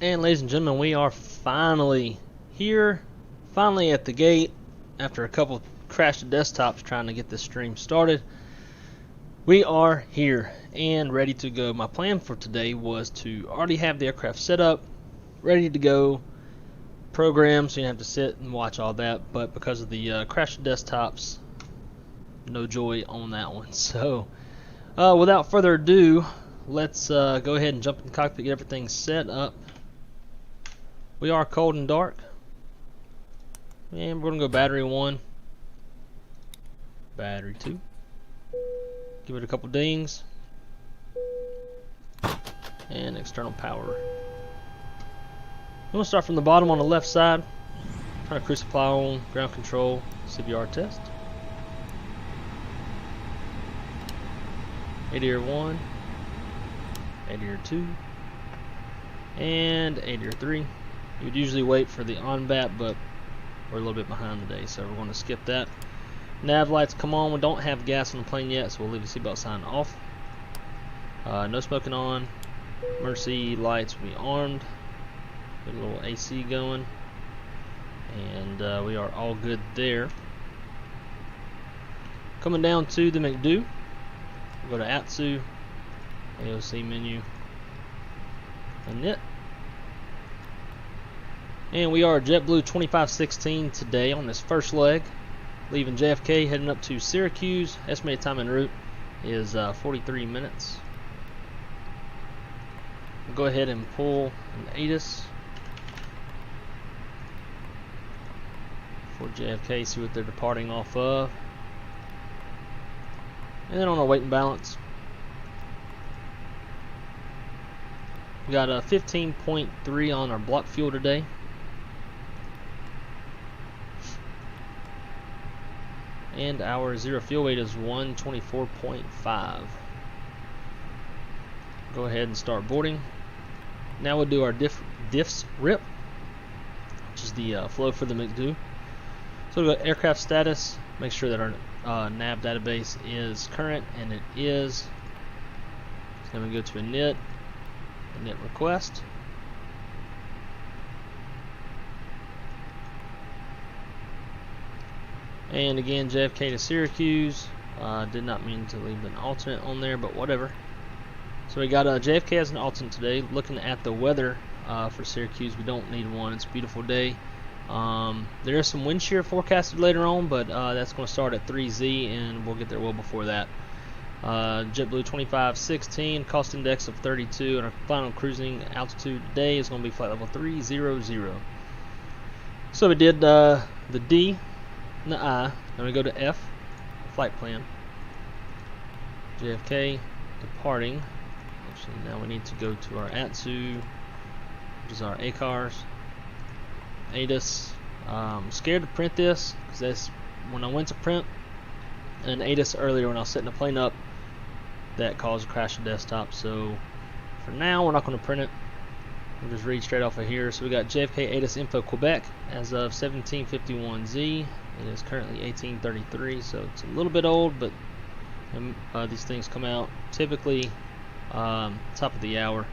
And ladies and gentlemen, we are finally here, finally at the gate, after a couple of crashed desktops trying to get this stream started. We are here and ready to go. My plan for today was to already have the aircraft set up, ready to go, programmed, so you don't have to sit and watch all that, but because of the crashed desktops, no joy on that one. So without further ado, let's go ahead and jump in the cockpit, get everything set up. We are cold and dark, and we're going to go battery 1, battery 2, give it a couple dings, and external power. I'm going to start from the bottom on the left side, turn a cruise supply on, ground control, CBR test, ADR 1, ADR 2, and ADR 3. You would usually wait for the on-bat, but we're a little bit behind today, so we're going to skip that. Nav lights come on. We don't have gas on the plane yet, so we'll leave the seatbelt sign off. No smoking on. Emergency lights will be armed. Get a little AC going, and we are all good there. Coming down to the McDo, we'll go to ATSU, AOC menu, and it. And we are JetBlue 2516 today on this first leg, leaving JFK, heading up to Syracuse. Estimated time en route is 43 minutes. We'll go ahead and pull an Addons for JFK, see what they're departing off of. And then on our weight and balance, we got a 15.3 on our block fuel today. And our zero fuel weight is 124.5. Go ahead and start boarding. Now we'll do our diffs rip. change the flow for the McDo. So we'll go aircraft status, make sure that our nav database is current, and it is. Then we go to init request. And again, JFK to Syracuse. Did not mean to leave an alternate on there, but whatever. So we got JFK as an alternate today. Looking at the weather for Syracuse, we don't need one. It's a beautiful day. There is some wind shear forecasted later on, but that's going to start at 3Z, and we'll get there well before that. JetBlue 2516, cost index of 32, and our final cruising altitude today is going to be flight level 300. So we did the D and the I. Then we go to F, flight plan. JFK departing. Actually, now we need to go to our ATSU, which is our ACARS. Addons. Scared to print this because that's when I went to print an Addons earlier when I was setting the plane up, that caused a crash of desktop. So for now, we're not going to print it. We'll just read straight off of here. So we got JFK Addons Info Quebec as of 1751Z. It is currently 1833, so it's a little bit old, but these things come out typically top of the hour.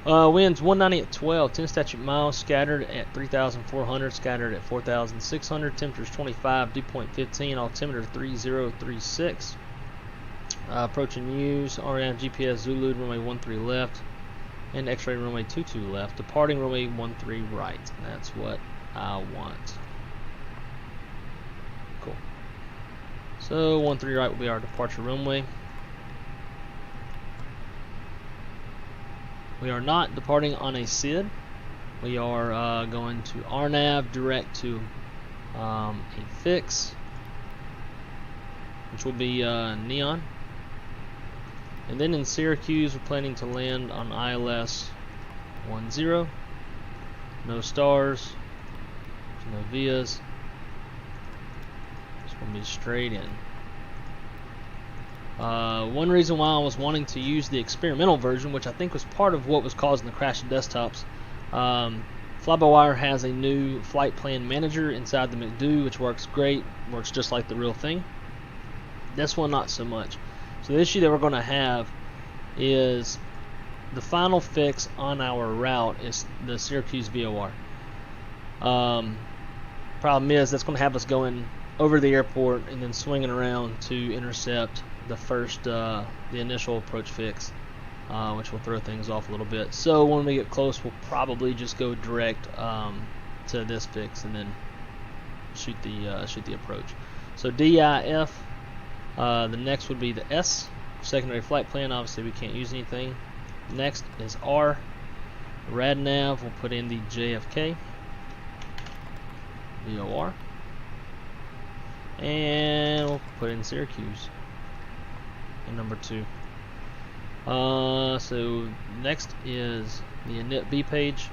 Winds 190 at 12, 10 statute miles, scattered at 3,400, scattered at 4,600, temperatures 25, dew point 15, altimeter 3036. Approaching use, RNAV GPS Zulu, runway 13 left, and X-ray runway 22 left, departing runway 13 right. And that's what I want. Cool. So 13 right will be our departure runway. We are not departing on a SID. We are going to RNAV direct to a fix, which will be NEION. And then in Syracuse, we're planning to land on ILS 10. No stars, no VIAs. It's going to be straight in. One reason why I was wanting to use the experimental version, which I think was part of what was causing the crash of desktops, Fly-by-Wire has a new flight plan manager inside the McDo, which works great, works just like the real thing. This one, not so much. So the issue that we're going to have is the final fix on our route is the Syracuse VOR. Problem is that's going to have us going over the airport and then swinging around to intercept the first, the initial approach fix, which will throw things off a little bit. So when we get close, we'll probably just go direct to this fix and then shoot the approach. So DIF. The next would be the S, secondary flight plan. Obviously, we can't use anything. Next is R. RadNav. We'll put in the JFK VOR, and we'll put in Syracuse. And number 2. So next is the init B page.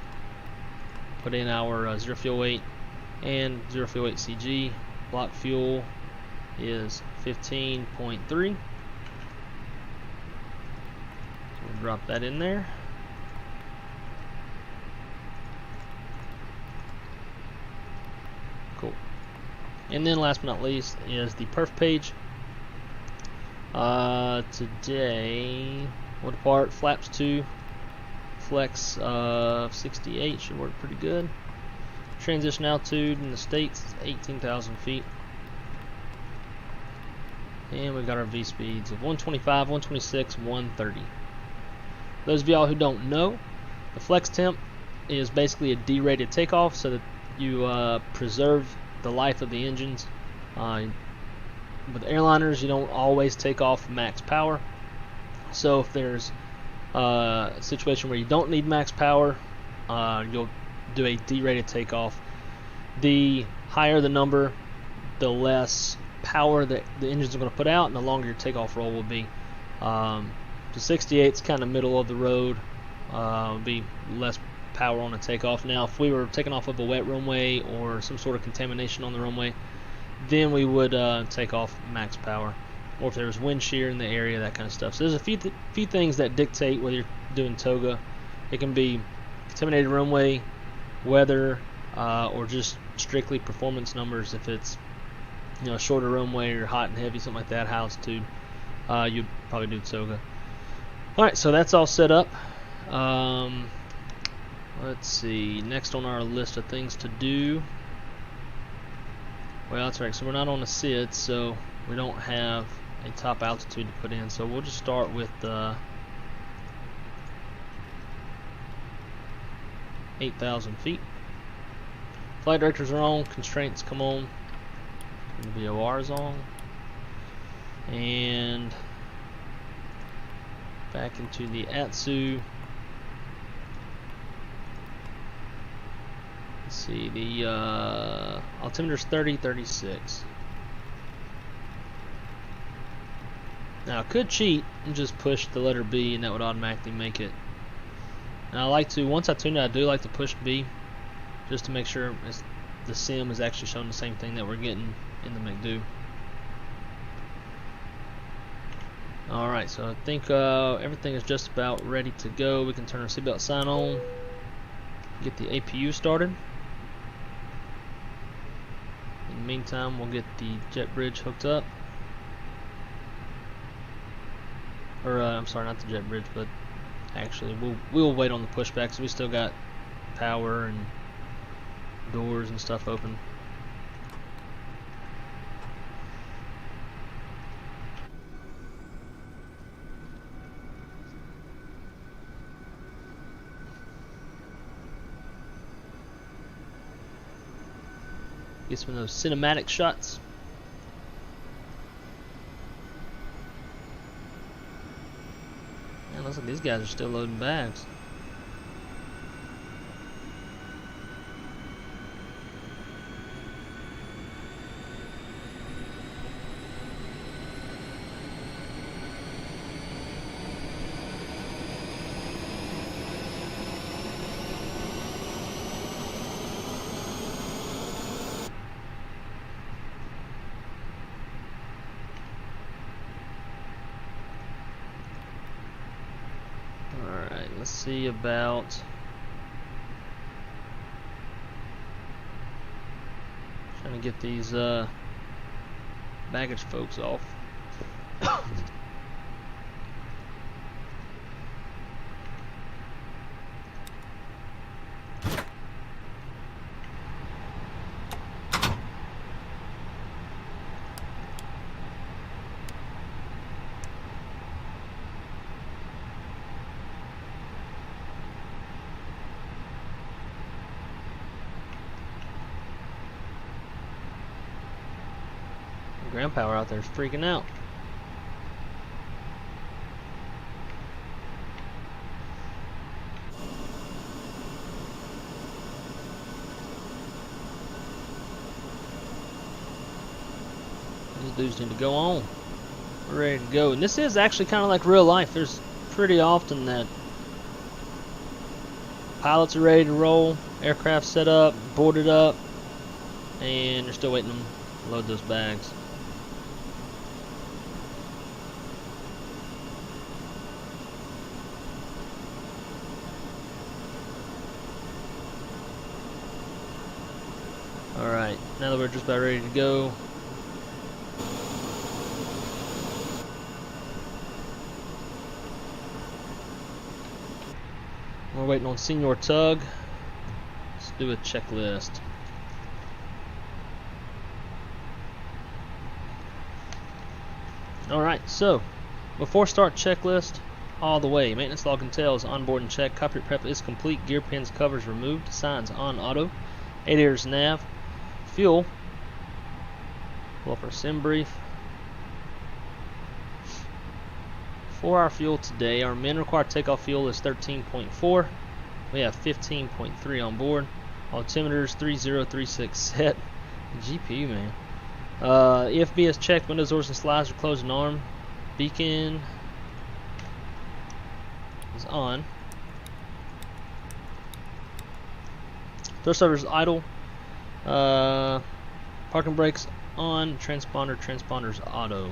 Put in our 0 fuel weight and 0 fuel weight CG. Block fuel is 15.3. So we'll drop that in there. Cool. And then last but not least is the perf page. Today we'll depart flaps 2, flex 68 should work pretty good. Transition altitude in the States is 18,000 feet. And we've got our V speeds of 125, 126, 130. Those of y'all who don't know, the flex temp is basically a derated takeoff so that you preserve the life of the engines. With airliners, you don't always take off max power. So if there's a situation where you don't need max power, you'll do a derated takeoff. The higher the number, the less power that the engines are going to put out, and the longer your takeoff roll will be. The 68 is kind of middle of the road. Would be less power on the takeoff. Now, if we were taking off of a wet runway or some sort of contamination on the runway, then we would take off max power, or if there was wind shear in the area, that kind of stuff. So there's a few things that dictate whether you're doing toga. It can be contaminated runway, weather, or just strictly performance numbers. If it's, you know, shorter runway or hot and heavy, something like that, high altitude, you'd probably do Tsoga. Alright, so that's all set up. Let's see, next on our list of things to do. Well, that's right, so we're not on a SID, so we don't have a top altitude to put in. So we'll just start with 8,000 feet. Flight directors are on, constraints come on, VOR is on, and back into the ATSU. Let's see, the altimeter's 30-36. Now I could cheat and just push the letter B, and that would automatically make it. Now I like to, once I tune it, I do like to push B, just to make sure the sim is actually showing the same thing that we're getting in the McDo. Alright, so I think everything is just about ready to go. We can turn our seatbelt sign on, get the APU started. In the meantime, we'll get the jet bridge hooked up. Or I'm sorry, not the jet bridge, but actually we'll wait on the pushback, because we still got power and doors and stuff open. Get some of those cinematic shots. Man, looks like these guys are still loading bags. Let's see about trying to get these baggage folks off. Ground power out there is freaking out. These dudes need to go on. We're ready to go. And this is actually kind of like real life. There's pretty often that pilots are ready to roll, aircraft set up, boarded up, and they're still waiting to load those bags. Alright, now that we're just about ready to go, we're waiting on Senior Tug. Let's do a checklist. Alright, so before start checklist, all the way. Maintenance log entails onboard and check. Cockpit prep is complete. Gear pins, covers removed. Signs on auto. Aviators nav. Fuel. Pull up our sim brief. For our fuel today, our min required takeoff fuel is 13.4. We have 15.3 on board. Altimeters 3036 set. GPU, man. EFB is checked. Windows, doors, and slides are closed and armed. Beacon is on. Thrust lever is idle. Parking brakes on. Transponder's auto.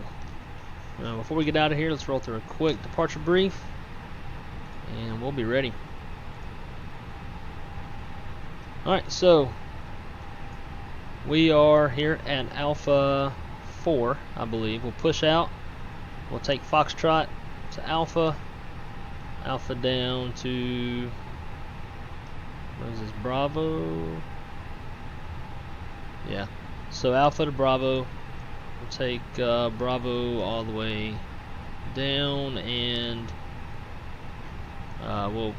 Now, before we get out of here, let's roll through a quick departure brief, and we'll be ready. Alright, so We are here at Alpha 4, I believe. We'll push out. We'll take Foxtrot to Alpha. Alpha down to, what is this, Bravo? Yeah. So Alpha to Bravo. We'll take Bravo all the way down, and I don't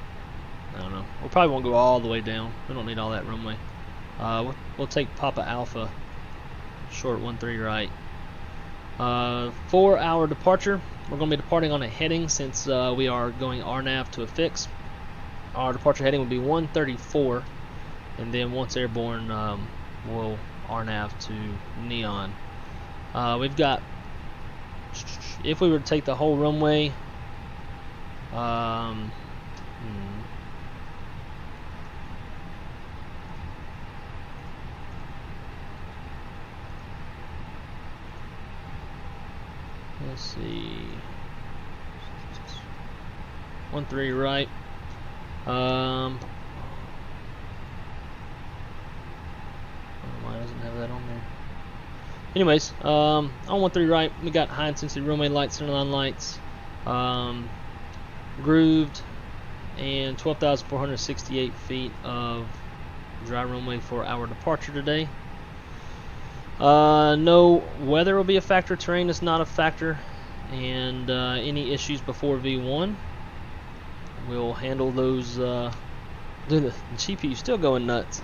know. We probably won't go all the way down. We don't need all that runway. We'll take Papa Alpha, short 13 right. For our departure, we're going to be departing on a heading since we are going RNAV to a fix. Our departure heading will be 134, and then once airborne, we'll RNAV to NEION. We've got, if we were to take the whole runway, let's see, 13 right. Why doesn't it have that on there? Anyways, on 13 right, we got high intensity runway lights, centerline lights, grooved, and 12,468 feet of dry runway for our departure today. No weather will be a factor. Terrain is not a factor, and any issues before V1, we'll handle those. The GPU still going nuts.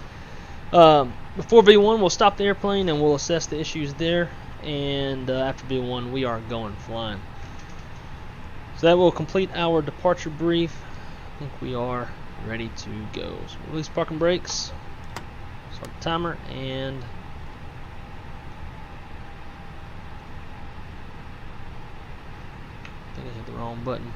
Before V1, we'll stop the airplane and we'll assess the issues there, and after V1, we are going flying. So that will complete our departure brief. I think we are ready to go. So release parking brakes, start the timer, and I think I hit the wrong button.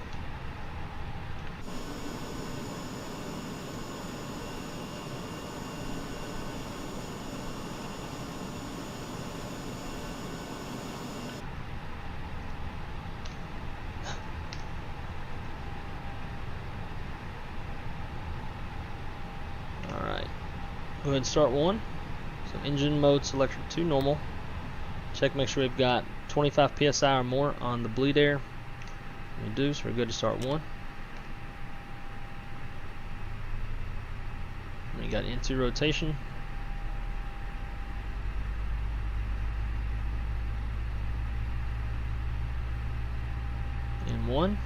Alright, go ahead and start one. So engine mode selector 2 normal. Check, make sure we've got 25 psi or more on the bleed air. We do, so we're good to start one. We got into rotation. And one.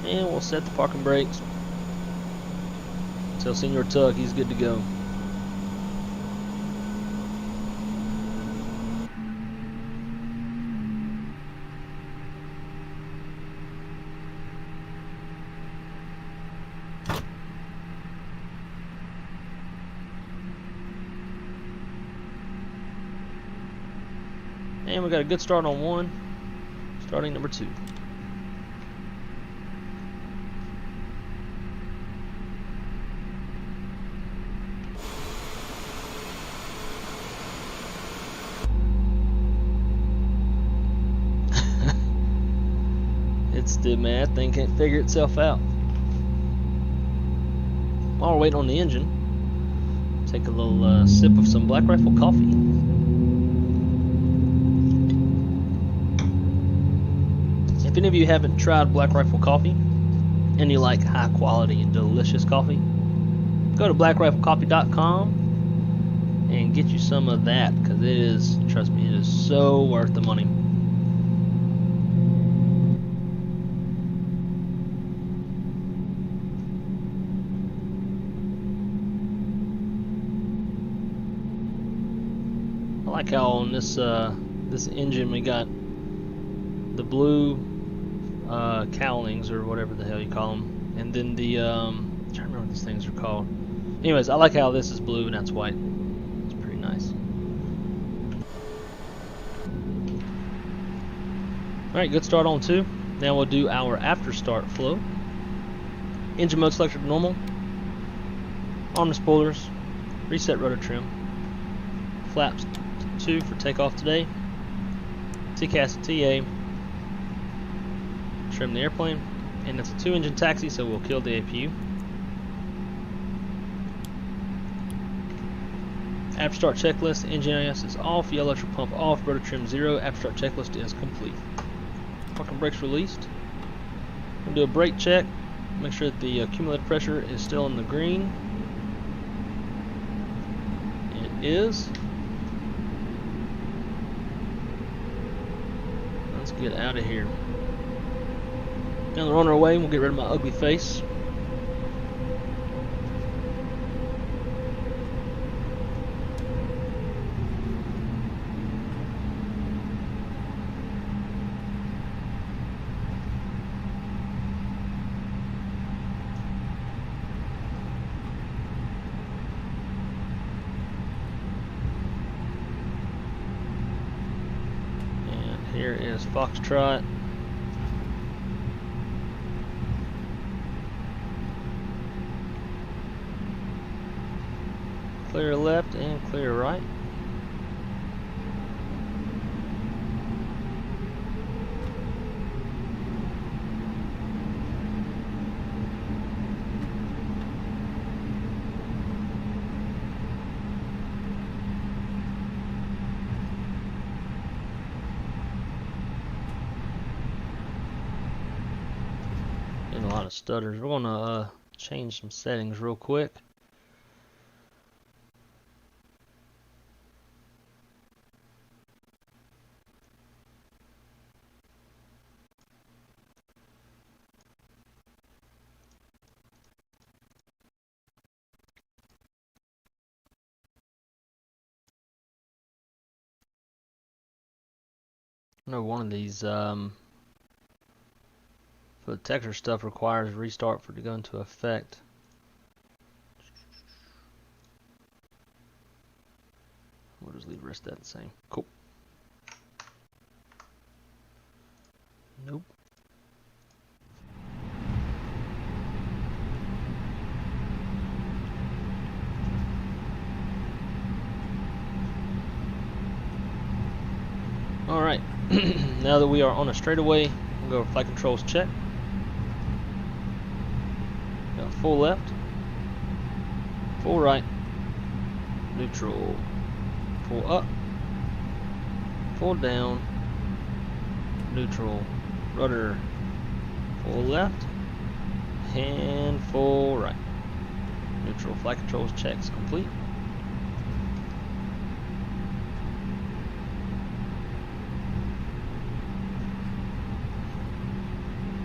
And we'll set the parking brakes. Tell Senior Tug he's good to go. And we got a good start on one. Starting number 2. The math thing can't figure itself out. While we're waiting on the engine, take a little sip of some Black Rifle coffee. If any of you haven't tried Black Rifle coffee and you like high quality and delicious coffee, go to blackriflecoffee.com and get you some of that, because it is, trust me, it is so worth the money. I like how on this this engine we got the blue cowlings, or whatever the hell you call them, and then the I'm trying to remember what these things are called. Anyways, I like how this is blue and that's white. It's pretty nice. Alright, good start on 2. Now we'll do our after start flow. Engine mode selected normal. Arm the spoilers. Reset rudder trim. Flaps 2 for takeoff today. TCAS TA. Trim the airplane. And it's a 2-engine taxi, so we'll kill the APU. After start checklist, engine IS is off, yellow electric pump off, rudder trim 0, after start checklist is complete. Parking brakes released. We'll do a brake check, make sure that the accumulated pressure is still in the green. It is. Let's get out of here. Now we're on our way, we'll get rid of my ugly face. Here is Foxtrot. Clear left and clear right. A lot of stutters. We're gonna change some settings real quick. I know one of these for the texture stuff requires restart for it to go into effect. We'll just leave the rest of that the same. Cool. Nope. Alright, now that we are on a straightaway, we'll go flight controls check. Got full left, full right, neutral, full up, full down, neutral, rudder, full left, and full right. Neutral. Flight controls checks complete.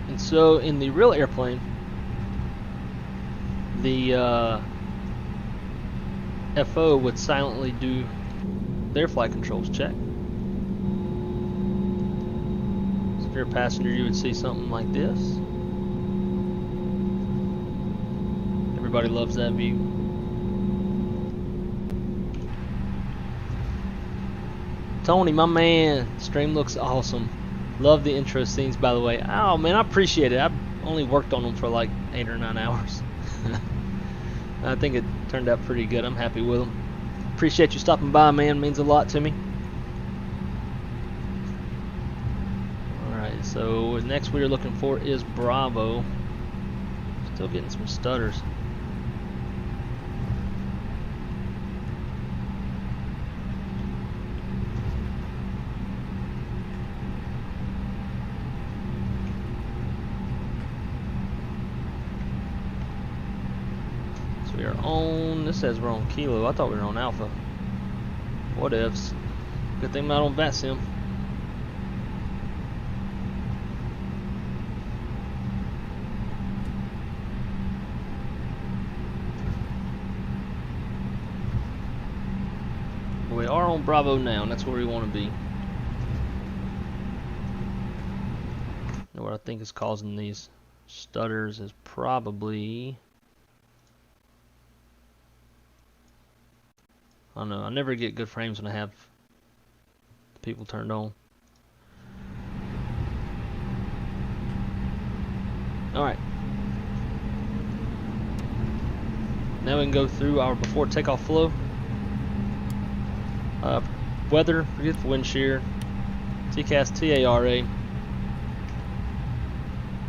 And so in the real airplane, the FO would silently do their flight controls check. So if you're a passenger, you would see something like this. Everybody loves that view. Tony, my man, stream looks awesome. Love the intro scenes, by the way. Oh man, I appreciate it. I've only worked on them for like 8 or 9 hours. I think it turned out pretty good. I'm happy with them. Appreciate you stopping by, man. Means a lot to me. Alright, so next we are looking for is Bravo. Still getting some stutters. We are on, this says we're on Kilo. I thought we were on Alpha. What ifs. Good thing I'm not on VATSIM. We are on Bravo now, and that's where we want to be. And what I think is causing these stutters is probably, I don't know, I never get good frames when I have the people turned on. Alright. Now we can go through our before takeoff flow. Weather, forget the wind shear, TCAS TARA,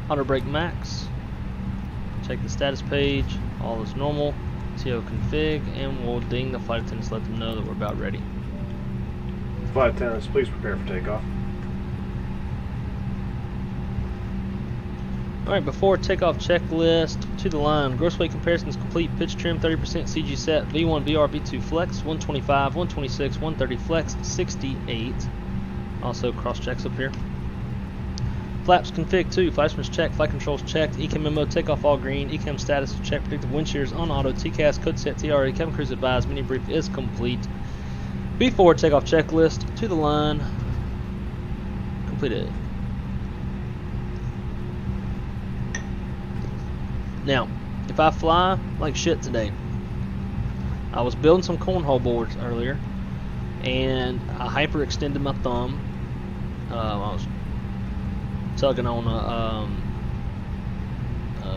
auto brake max, check the status page, all is normal, TO config, and we'll ding the flight attendants, let them know that we're about ready. Flight attendants, please prepare for takeoff. Alright, before takeoff checklist, to the line. Gross weight comparisons complete. Pitch trim 30% CG set. V1 VR V2 flex 125, 126, 130 flex 68. Also cross checks up here. Flaps config 2. Flight instruments checked. Flight controls checked. ECAM memo takeoff all green. ECAM status checked. Predictive wind shears on auto. TCAS code set TRA. Cabin crews advised. Mini brief is complete. Before takeoff checklist, to the line. Completed. Now, if I fly like shit today, I was building some cornhole boards earlier, and I hyperextended my thumb. I was tugging on a,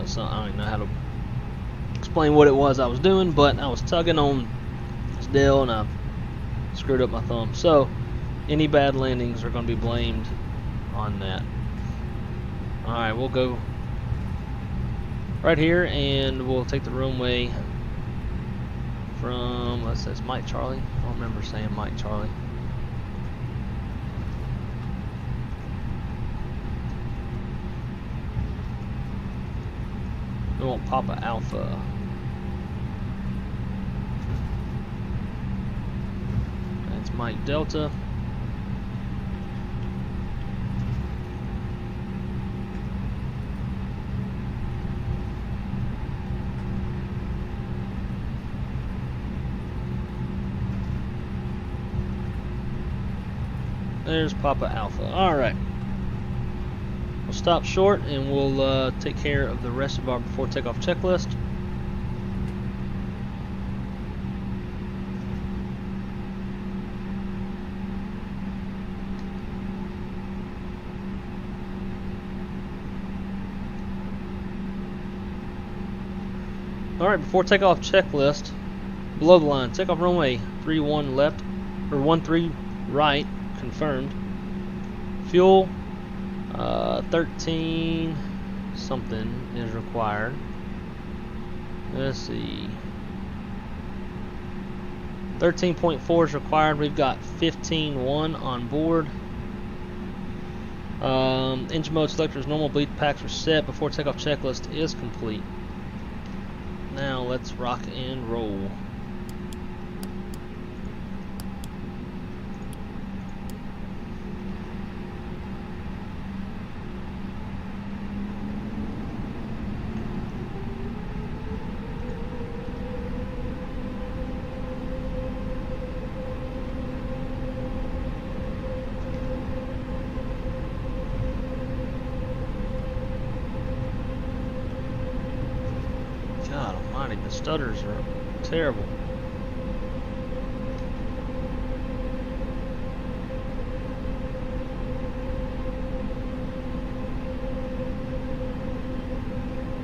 so I don't even know how to explain what it was I was doing, but I was tugging on this deal, and I screwed up my thumb. So, any bad landings are going to be blamed on that. Alright, we'll go right here, and we'll take the runway from, let's say it's Mike Charlie. I don't remember saying Mike Charlie. We want Papa Alpha. That's Mike Delta. There's Papa Alpha. Alright. We'll stop short and we'll take care of the rest of our before takeoff checklist. Alright, before takeoff checklist, below the line, takeoff runway 31 left, or 13 right. Confirmed. Fuel 13 something is required. Let's see. 13.4 is required. We've got 15.1 on board. Engine mode selectors, normal bleed packs are set. Before takeoff checklist is complete. Now let's rock and roll. The stutters are terrible.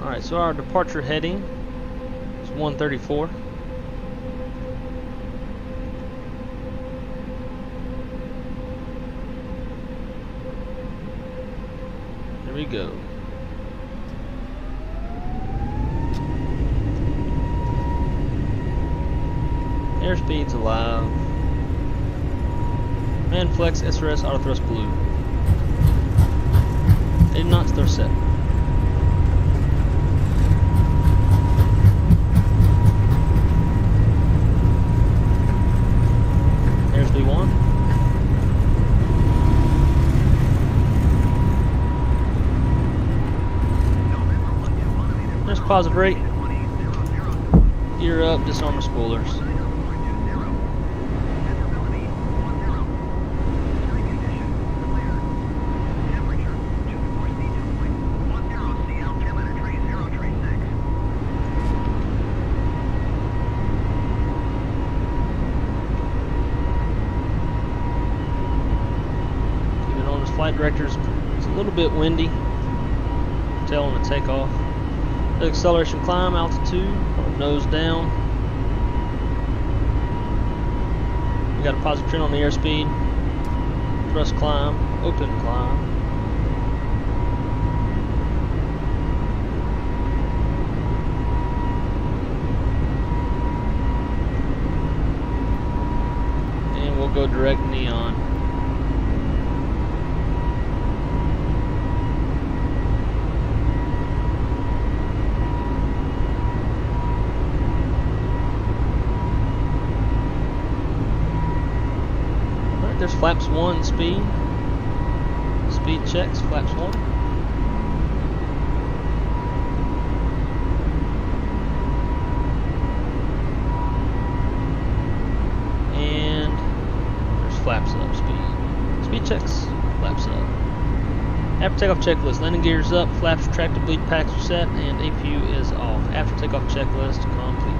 Alright, so our departure heading is 134. Here we go. Airspeed's alive. And flex SRS auto thrust blue. 80 knots, they're set. There's V1. There's positive rate. Gear up, disarm the spoilers. Flight directors, it's a little bit windy. tail on the takeoff. The acceleration climb, altitude, nose down. We got a positive trend on the airspeed. Thrust climb, open climb. And we'll go direct neon. There's flaps 1 speed. Speed checks, flaps 1. And there's flaps up speed. Speed checks, flaps up. After takeoff checklist, landing gears up, flaps retracted, bleed packs are set, and APU is off. After takeoff checklist complete.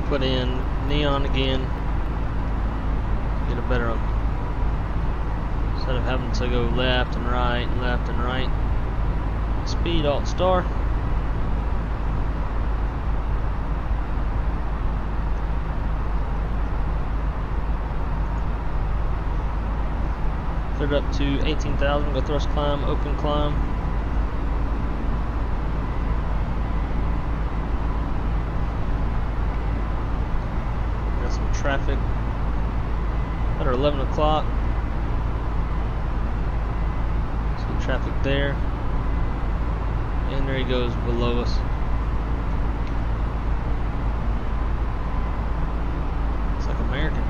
Put in neon again, get a better, instead of having to go left and right, speed alt star. Third up to 18,000, go thrust climb, open climb. Traffic at 11 o'clock. Some traffic there, and there he goes below us. It's like American.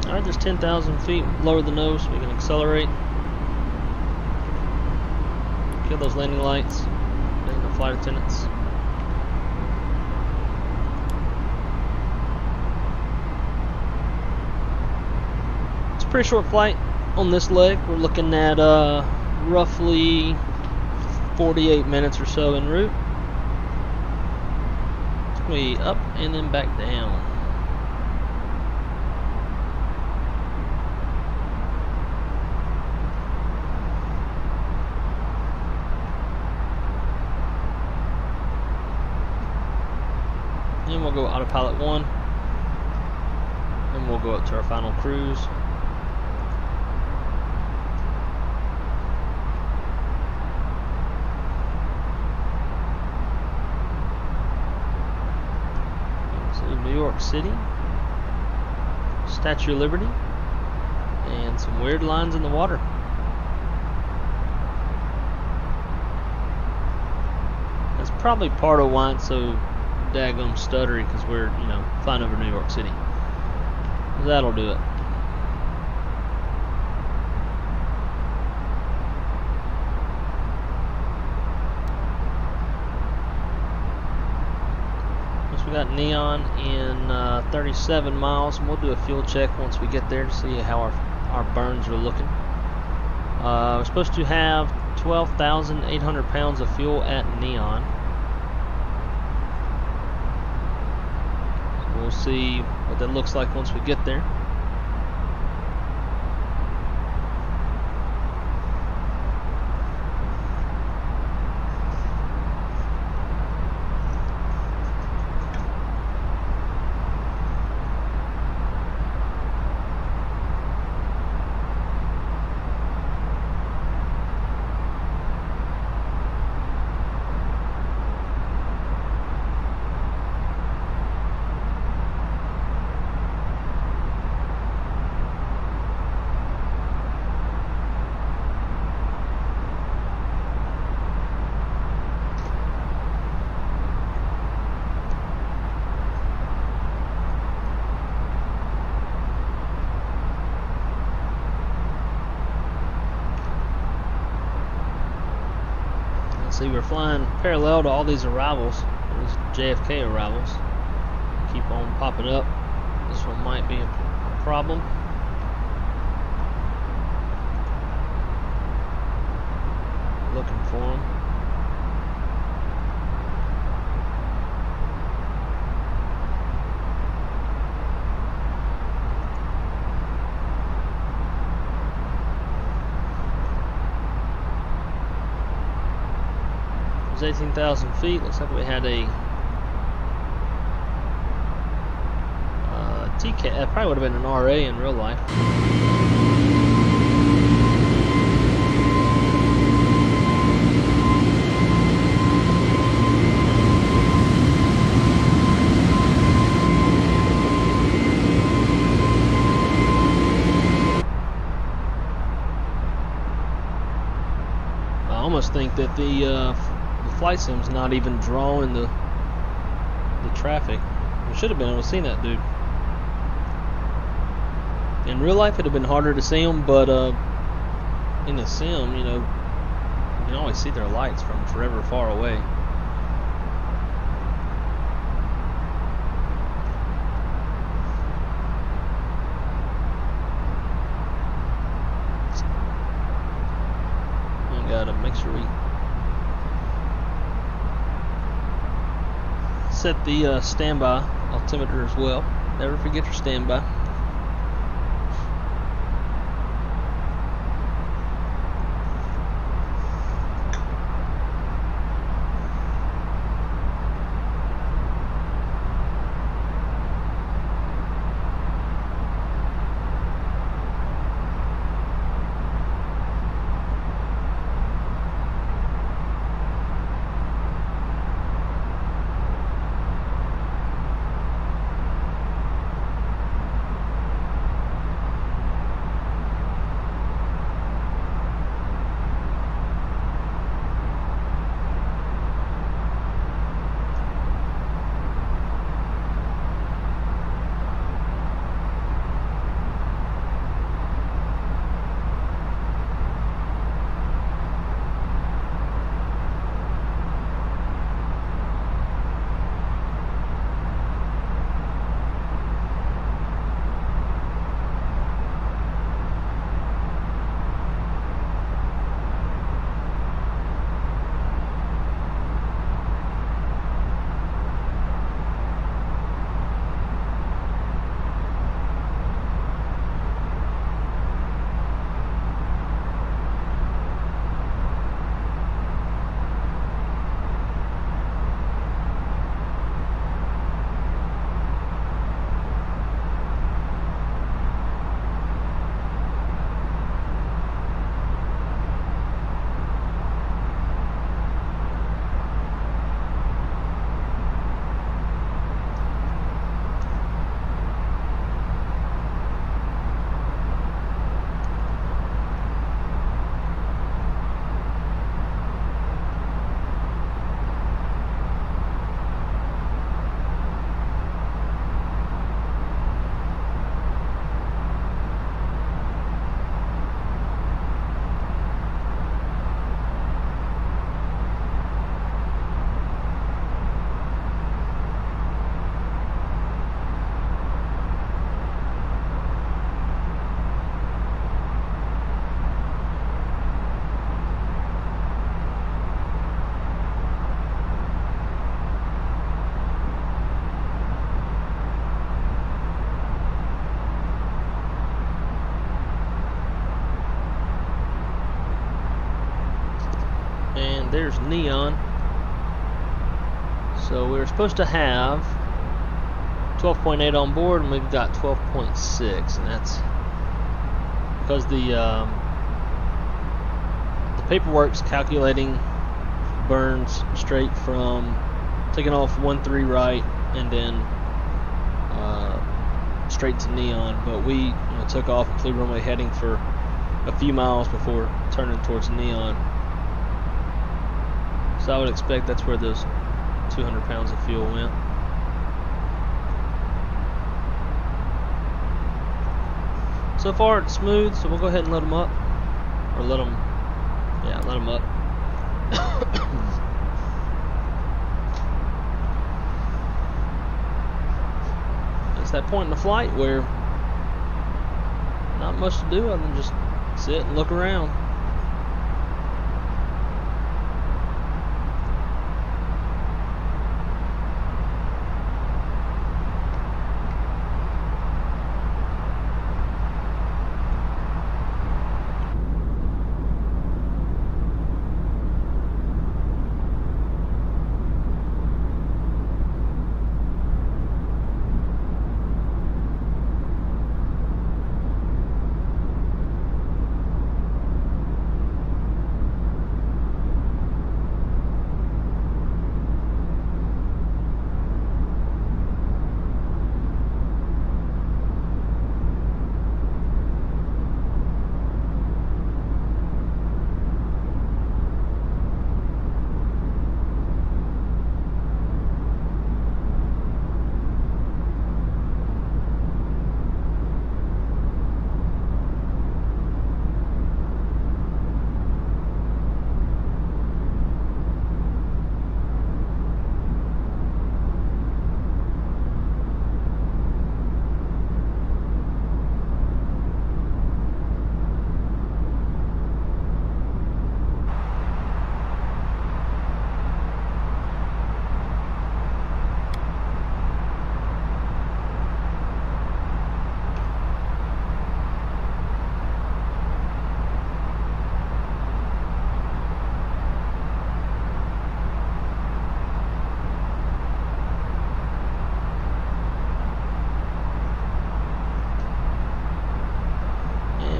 Alright, there's 10,000 feet lower the nose, so we can accelerate. Kill those landing lights, and the flight attendants. It's a pretty short flight on this leg. We're looking at roughly 48 minutes or so en route. It's going to be up and then back down. And we'll go autopilot 1, and we'll go up to our final cruise. So New York City, Statue of Liberty, and some weird lines in the water. That's probably part of why it's so daggum stuttery, because we're, flying over New York City. That'll do it. We got neon in 37 miles, and we'll do a fuel check once we get there to see how our burns are looking. We're supposed to have 12,800 pounds of fuel at neon. We'll see what that looks like once we get there. See, we're flying parallel to all these arrivals, these JFK arrivals. Keep on popping up. This one might be a problem. Looking for them. It was 18,000 feet. Looks like we had a TK. That probably would have been an RA in real life. I almost think that the flight sim's not even drawing the traffic. We should have been able to see that dude. In real life, it'd have been harder to see them, but in the sim, you know, you can always see their lights from forever far away. We gotta make sure we set the standby altimeter as well. Never forget your standby. There's NEION. So we were supposed to have 12.8 on board, and we've got 12.6, and that's because the paperwork's calculating burns straight from taking off 1-3 right and then straight to NEION. But we took off and flew runway heading for a few miles before turning towards NEION. So I would expect that's where those 200 pounds of fuel went. So far it's smooth, so we'll go ahead and let them up. Or let them up. that point in the flight where not much to do other than just sit and look around.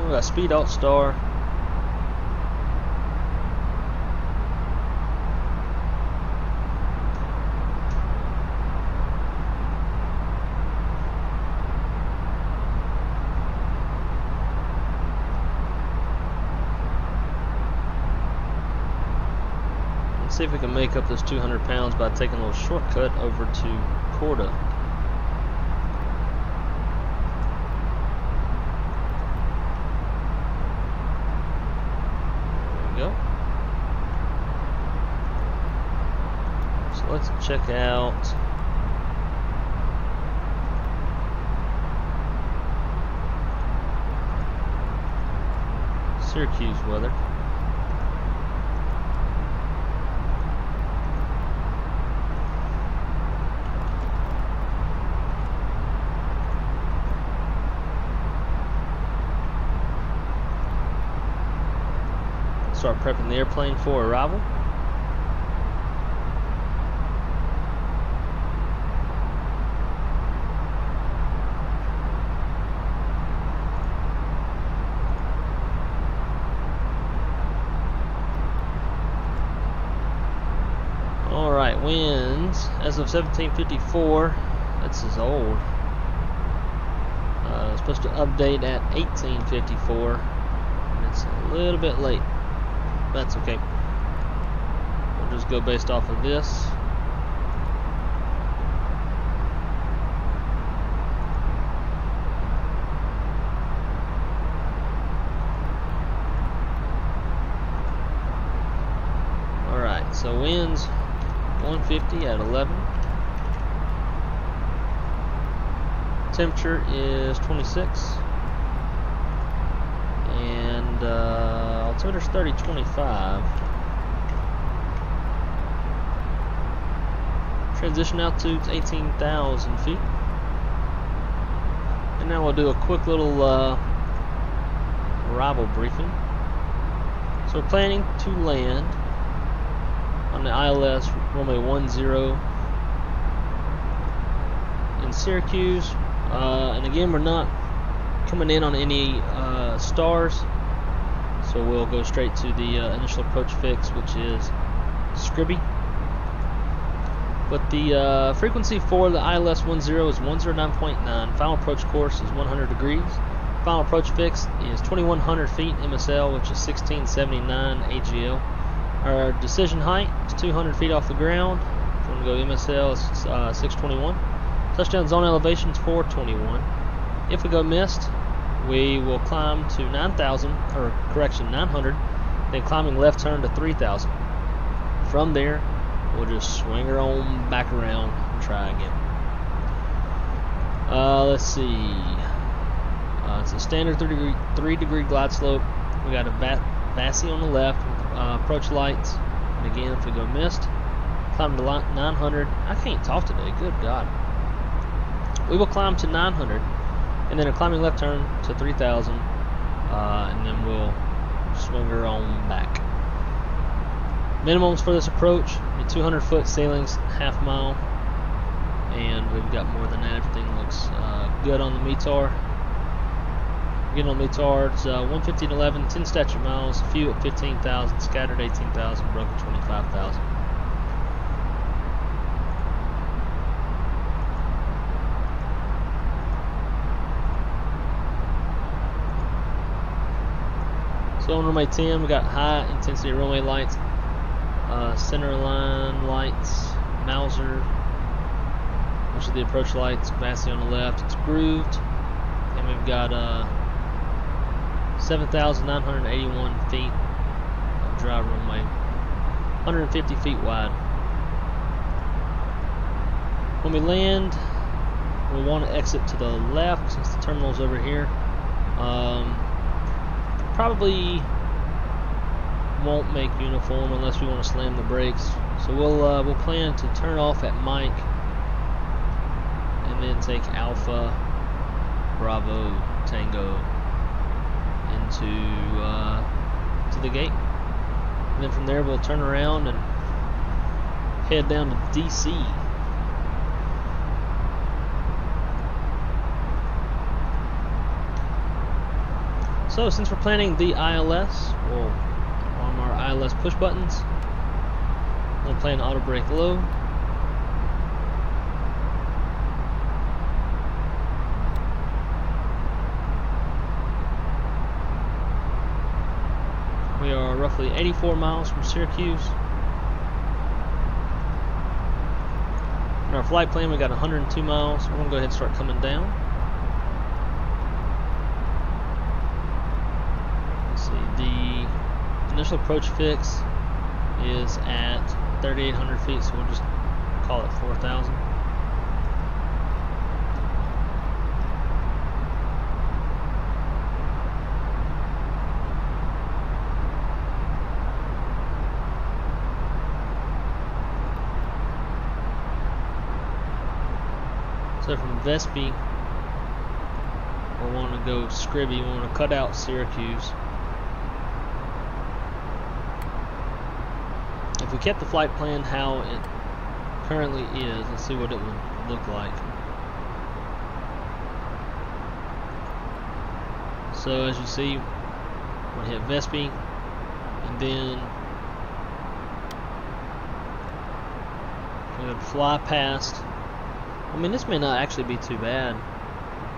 Got speed alt star. Let's see if we can make up this 200 pounds by taking a little shortcut over to Corda. Let's check out Syracuse weather. Start prepping the airplane for arrival. Winds as of 1754. This is old. It's supposed to update at 1854. It's a little bit late. That's okay. We'll just go based off of this. Alright, so winds 150 at 11. Temperature is 26. And altimeter's 3025. Transition altitude's 18,000 feet. And now we'll do a quick little arrival briefing. So we're planning to land on the ILS runway 10 in Syracuse, and again we're not coming in on any stars, so we'll go straight to the initial approach fix, which is Scribby. But the frequency for the ILS 10 is 109.9. Final approach course is 100 degrees. Final approach fix is 2100 feet MSL, which is 1679 AGL. Our decision height is 200 feet off the ground. If we want to go MSL, it's 621. Touchdown zone elevation is 421. If we go missed, we will climb to 900, then climbing left turn to 3000. From there, we'll just swing her on back around and try again. Let's see. It's a standard 3-degree glide slope. We got a VASI on the left with approach lights. And again, if we go missed, climb to 900. I can't talk today. Good God. We will climb to 900, and then a climbing left turn to 3,000, and then we'll swing her on back. Minimums for this approach: 200-foot sailings, half mile, and we've got more than that. Everything looks good on the METAR. Again, on METAR, it's 115.11, 10 statute miles, few at 15,000, scattered 18,000, broken 25,000. So on runway 10, we got high intensity runway lights, center line lights, Mauser, which are the approach lights, VASI on the left. It's grooved, and we've got 7,981 feet of dry runway, 150 feet wide. When we land, we want to exit to the left since the terminal's over here. Probably won't make uniform unless we want to slam the brakes. So we'll plan to turn off at Mike and then take Alpha Bravo Tango into to the gate. And then from there we'll turn around and head down to DC. So since we're planning the ILS, we'll on our ILS push buttons, we'll plan auto brake low. We are roughly 84 miles from Syracuse. In our flight plan, we got 102 miles. We're gonna go ahead and start coming down. The initial approach fix is at 3,800 feet, so we'll just call it 4,000. So from Vespi, we want to go Scribby. We want to cut out Syracuse. If we kept the flight plan how it currently is, let's see what it would look like. So as you see, we'll hit Vespi, and then we would fly past. I mean, this may not actually be too bad.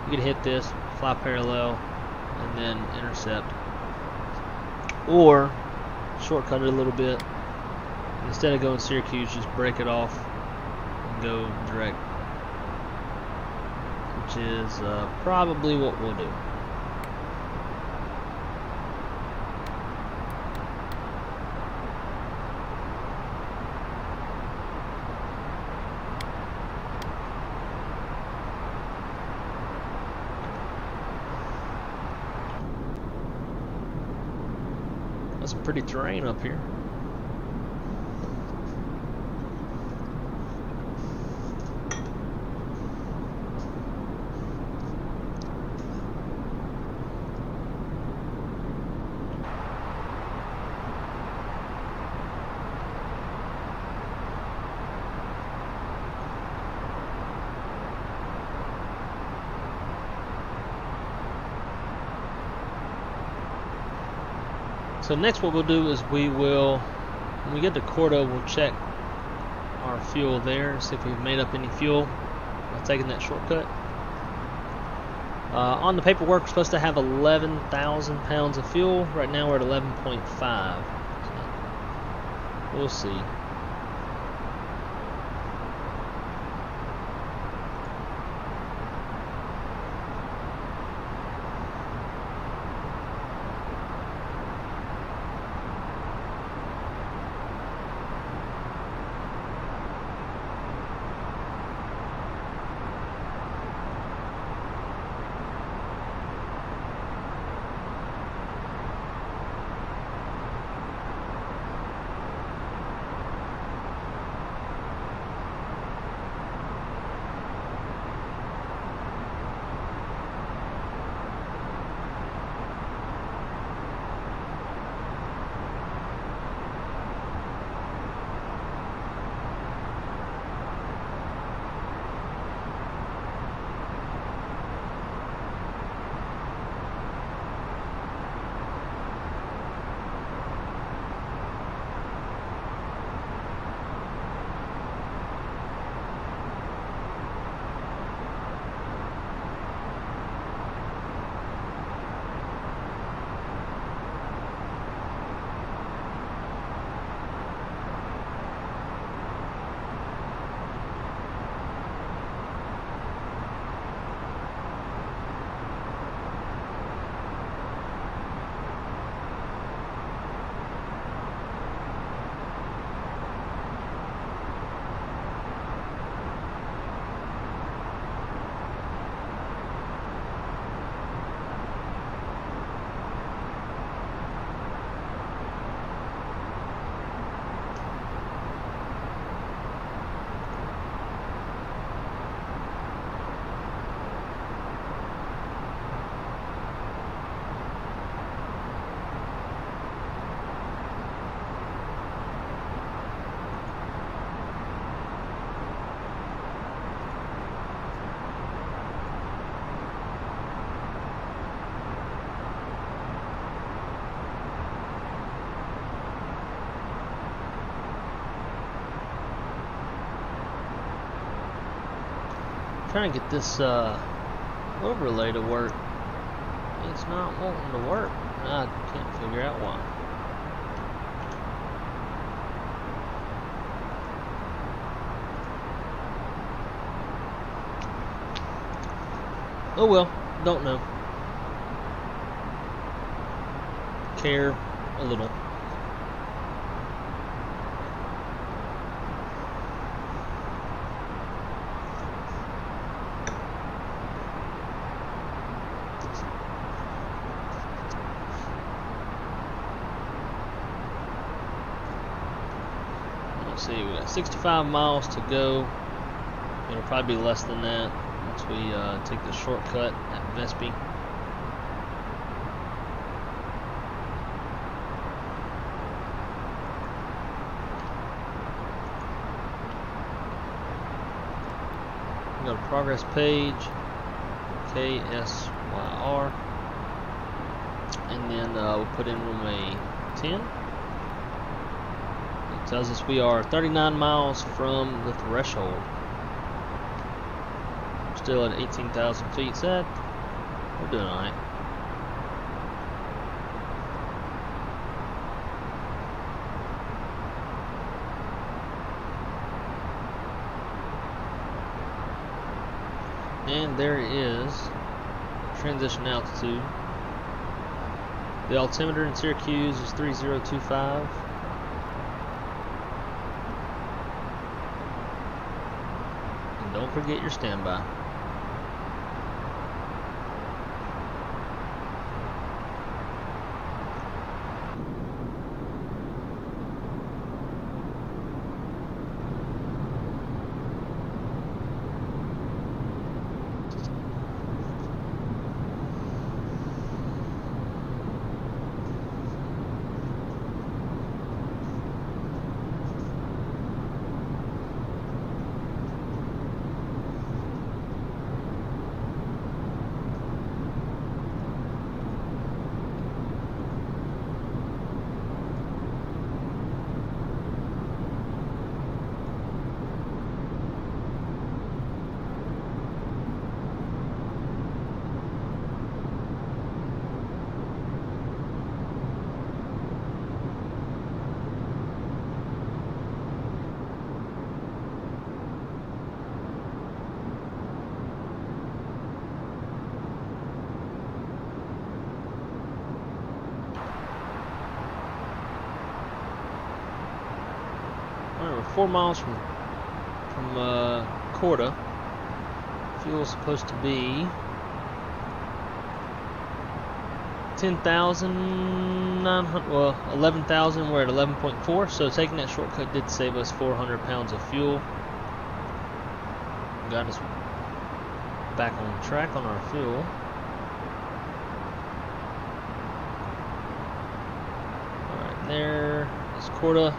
You could hit this, fly parallel, and then intercept, or shortcut it a little bit. Instead of going Syracuse, just break it off and go direct, which is probably what we'll do. That's some pretty terrain up here. So next what we'll do is we will, when we get to Cordo, we'll check our fuel there and see if we've made up any fuel by taking that shortcut. On the paperwork, we're supposed to have 11,000 pounds of fuel. Right now we're at 11.5. So we'll see. Trying to get this overlay to work. It's not wanting to work. I can't figure out why. Oh well, don't know. Care a little. Let's see, we got 65 miles to go. It'll probably be less than that once we take the shortcut at Vespi. Go to progress page, KSYR, and then we'll put in runway 10. It tells us we are 39 miles from the threshold. Still at 18,000 feet set. We're doing alright. And there is transition altitude. The altimeter in Syracuse is 3025. And don't forget your standby. We're 4 miles from Corda. Fuel's supposed to be 10,900. Well, 11,000. We're at 11.4. So taking that shortcut did save us 400 pounds of fuel. Got us back on track on our fuel. All right, there is Corda.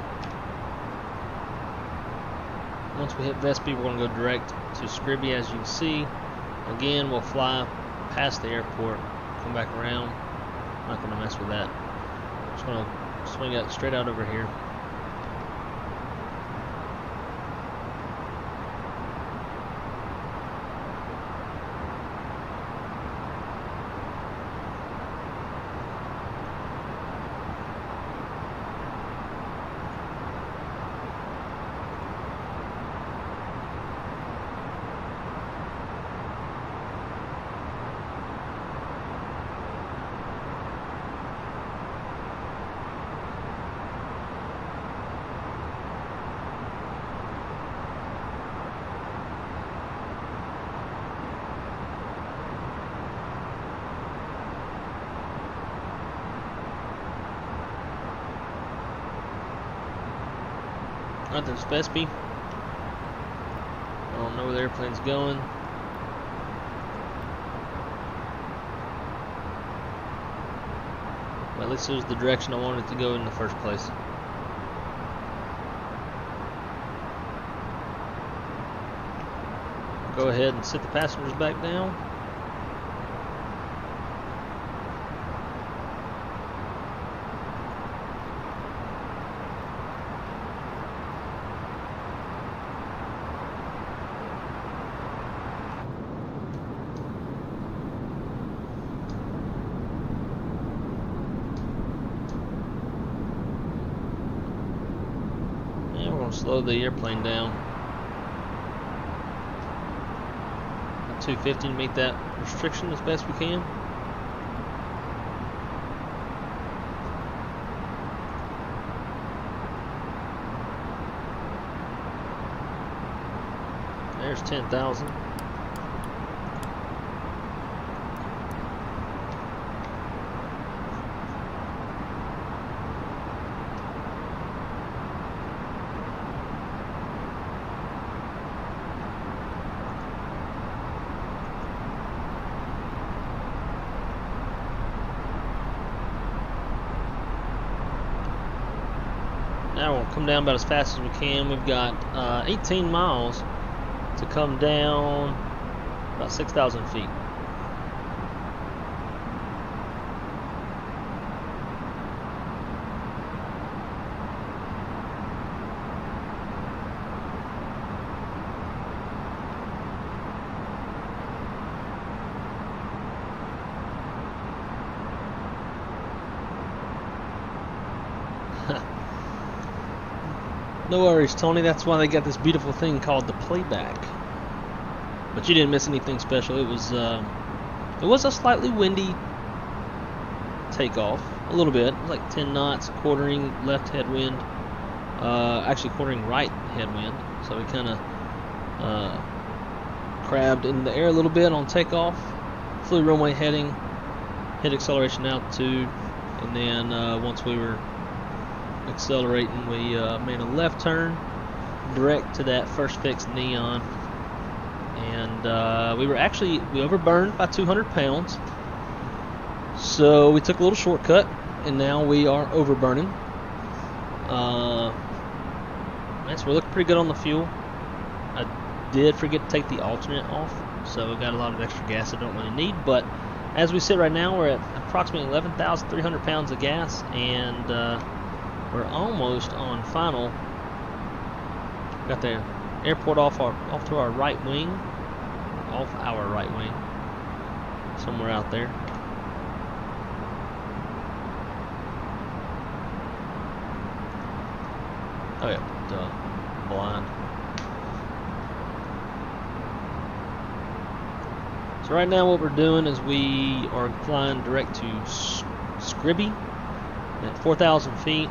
Once we hit Vespi, we're going to go direct to Scribby, as you can see. Again, we'll fly past the airport, come back around. I'm not going to mess with that. Just going to swing out straight out over here. Alright, there's Vespi. I don't know where the airplane's going. But at least it was the direction I wanted it to go in the first place. Go ahead and sit the passengers back down. slow the airplane down. 250 to meet that restriction as best we can. There's 10,000. Now we'll come down about as fast as we can. We've got 18 miles to come down about 6,000 feet. No worries, Tony. That's why they got this beautiful thing called the playback. But you didn't miss anything special. It was a slightly windy takeoff, a little bit. It was like 10 knots, quartering left headwind, actually quartering right headwind. So we kind of crabbed in the air a little bit on takeoff, flew runway heading, hit acceleration altitude, and then once we were accelerating, we made a left turn direct to that first fix NEION, and we overburned by 200 pounds, so we took a little shortcut, and now we are overburning. So we're looking pretty good on the fuel. I did forget to take the alternate off, so we got a lot of extra gas I don't really need, but as we sit right now, we're at approximately 11,300 pounds of gas, and we're almost on final. Got the airport off to our right wing, somewhere out there. Oh yeah, duh, blind. So right now, what we're doing is we are flying direct to Scribby at 4,000 feet.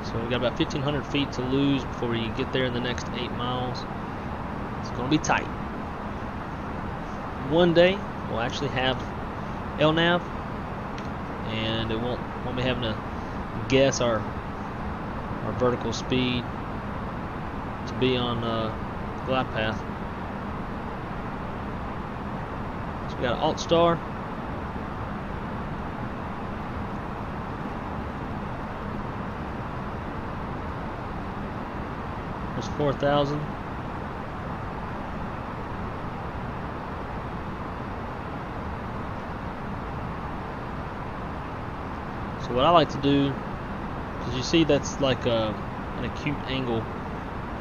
So we've got about 1,500 feet to lose before we get there in the next 8 miles. It's going to be tight. One day, we'll actually have LNAV, and it won't be having to guess our vertical speed to be on glide path. So we got Alt Star. There's 4,000. So what I like to do, because you see that's like an acute angle.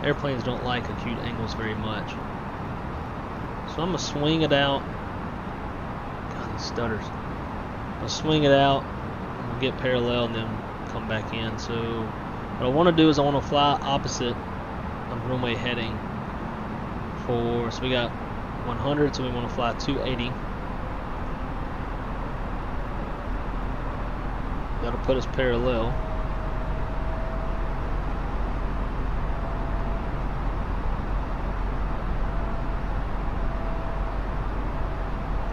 Airplanes don't like acute angles very much. So I'm going to swing it out. God, these stutters. I'm going to swing it out, and we'll get parallel and then come back in. So what I want to do is I want to fly opposite of runway heading so we got 100, so we want to fly 280. That'll put us parallel.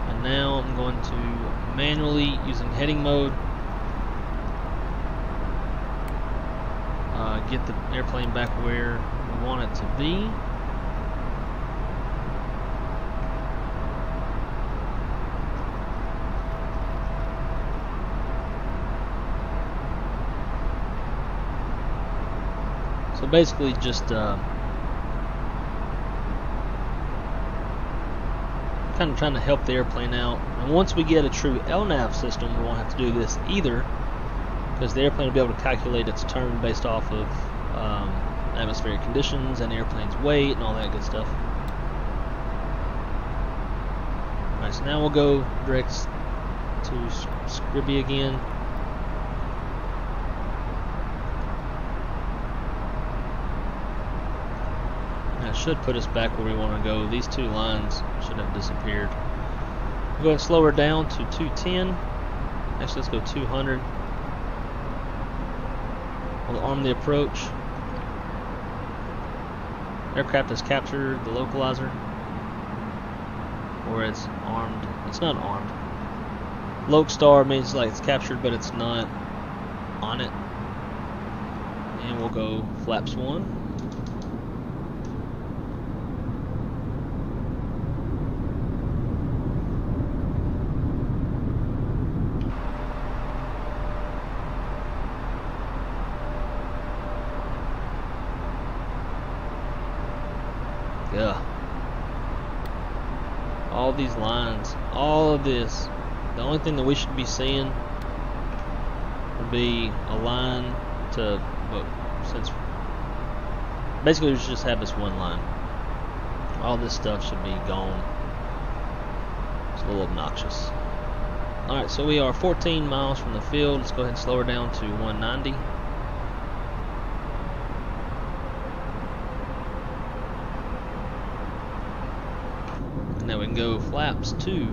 And now I'm going to manually, using heading mode, get the airplane back where we want it to be. So basically just kind of trying to help the airplane out. And once we get a true LNAV system, we won't have to do this either, because the airplane will be able to calculate its turn based off of atmospheric conditions and the airplane's weight and all that good stuff. Alright, so now we'll go direct to Scribby again. should put us back where we want to go. These two lines should have disappeared. We'll go ahead and slow her down to 210. Actually, let's go 200. We'll arm the approach. Aircraft has captured the localizer. Or it's armed. It's not armed. Lokestar means like it's captured, but it's not on it. And we'll go flaps 1. Yeah. All these lines, all of this. The only thing that we should be seeing would be a line to, well, since basically we should just have this one line. All this stuff should be gone. It's a little obnoxious. Alright, so we are 14 miles from the field. Let's go ahead and slow her down to 190. And now we can go flaps 2.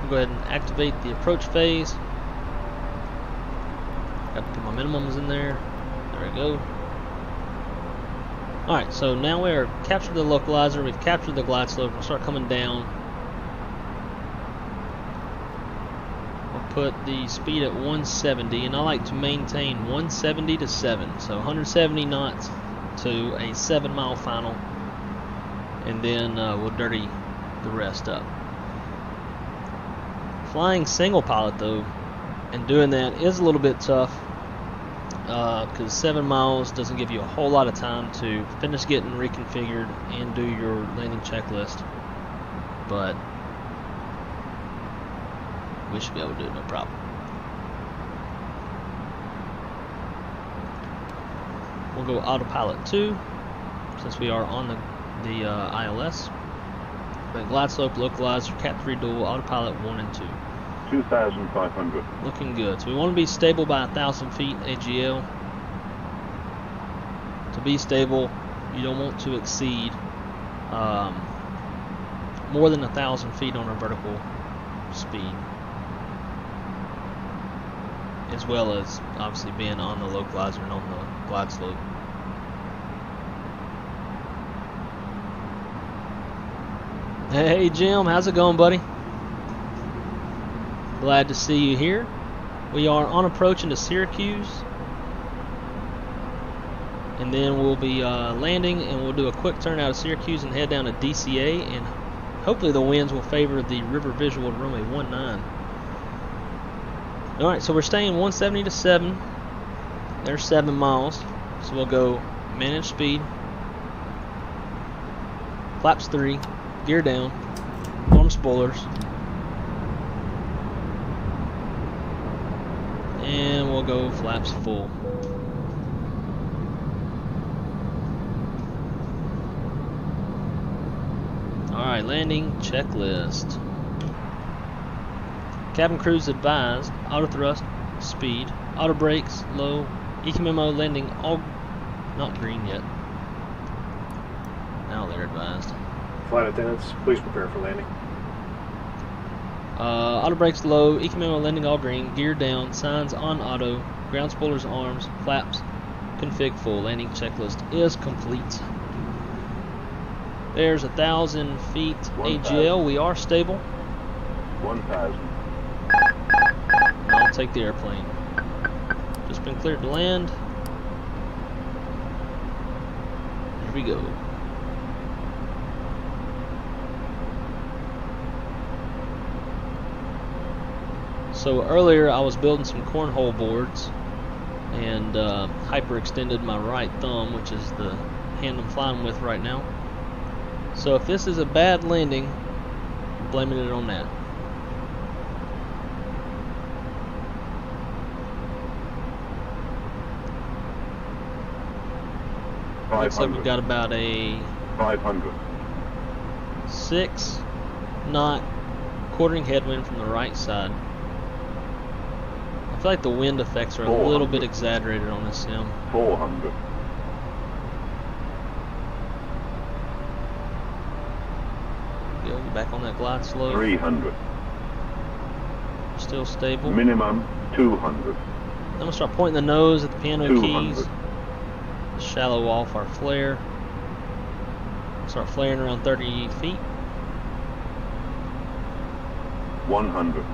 Go ahead and activate the approach phase. Got to put my minimums in there. There we go. Alright, so now we're captured the localizer, we've captured the glide slope, we'll start coming down. We'll put the speed at 170, and I like to maintain 170 to 7. So 170 knots to a 7-mile final, and then we'll dirty the rest up. Flying single pilot though, and doing that is a little bit tough because 7 miles doesn't give you a whole lot of time to finish getting reconfigured and do your landing checklist, but we should be able to do it no problem. We'll go autopilot 2 since we are on the ILS. But glide slope, localizer, Cat 3 dual, autopilot 1 and 2. 2,500. Looking good. So we want to be stable by 1,000 feet AGL. To be stable, you don't want to exceed more than 1,000 feet on our vertical speed, as well as obviously being on the localizer and on the glide slope. Hey Jim, how's it going, buddy? Glad to see you here. We are on approach into Syracuse, and then we'll be landing, and we'll do a quick turn out of Syracuse and head down to DCA, and hopefully the winds will favor the river visual at runway 19. Alright, so we're staying 170 to 7. There's 7 miles, so we'll go manage speed, flaps 3, gear down, arm spoilers, and we'll go flaps full. Alright, landing checklist. Cabin crews advised, auto thrust, speed, auto brakes, low, EQ landing, all not green yet. Now they're advised. Flight attendants, please prepare for landing. Auto brakes low, EQ landing all green, gear down, signs on auto, ground spoilers arms, flaps, config full. Landing checklist is complete. There's 1,000 feet AGL. We are stable. 1,000. I'll take the airplane. Just been cleared to land. Here we go. So earlier I was building some cornhole boards and hyperextended my right thumb, which is the hand I'm flying with right now. So if this is a bad landing, I'm blaming it on that. Looks like we've 500. got about a 500. 6 knot quartering headwind from the right side. I feel like the wind effects are a little bit exaggerated on this sim. 400. Go back on that glide slope. 300. Still stable. Minimum 200. Then we'll start pointing the nose at the piano 200. keys. Shallow off our flare. Start flaring around 30 feet. 100.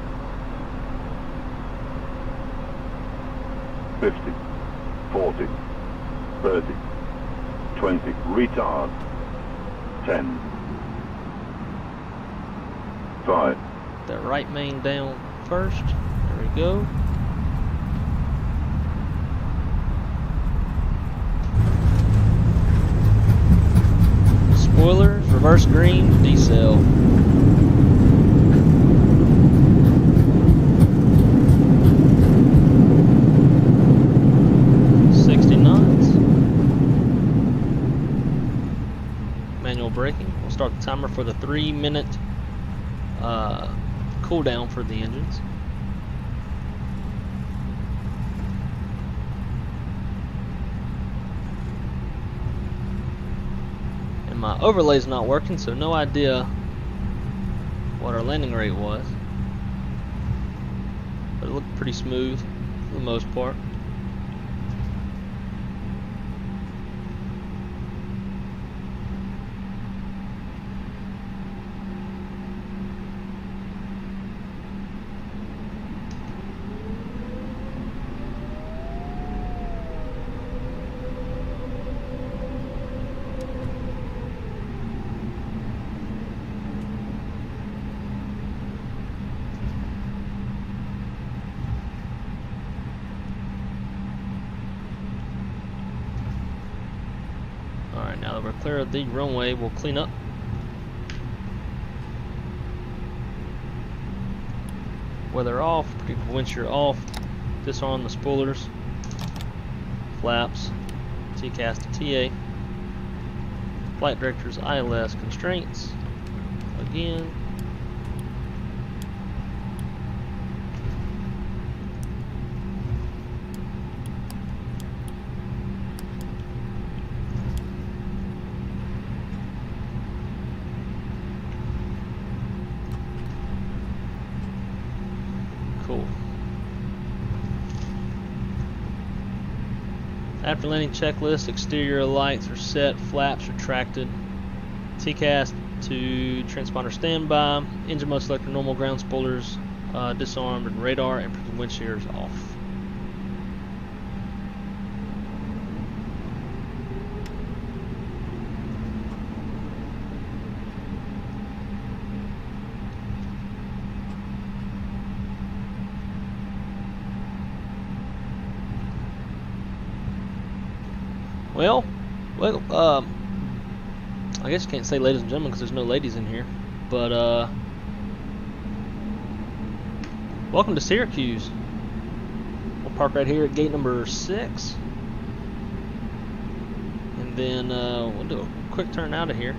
50. 40. 30. 20. Retard. 10. 5. That right main down first. There we go. Spoilers, reverse green, decel. Braking. We'll start the timer for the 3-minute cooldown for the engines. And my overlay's not working, so no idea what our landing rate was. But it looked pretty smooth for the most part. Alright, now that we're clear of the runway, we'll clean up. Weather off, wind shear off, disarm the spoilers, flaps, TCAS to TA, flight director's ILS constraints, again. Cool. After landing checklist, exterior lights are set, flaps retracted, TCAS to transponder standby, engine mode selector normal, ground spoilers disarmed, and radar and wind shears off. Well, I guess you can't say ladies and gentlemen because there's no ladies in here, but welcome to Syracuse. We'll park right here at gate number 6, and then we'll do a quick turn out of here.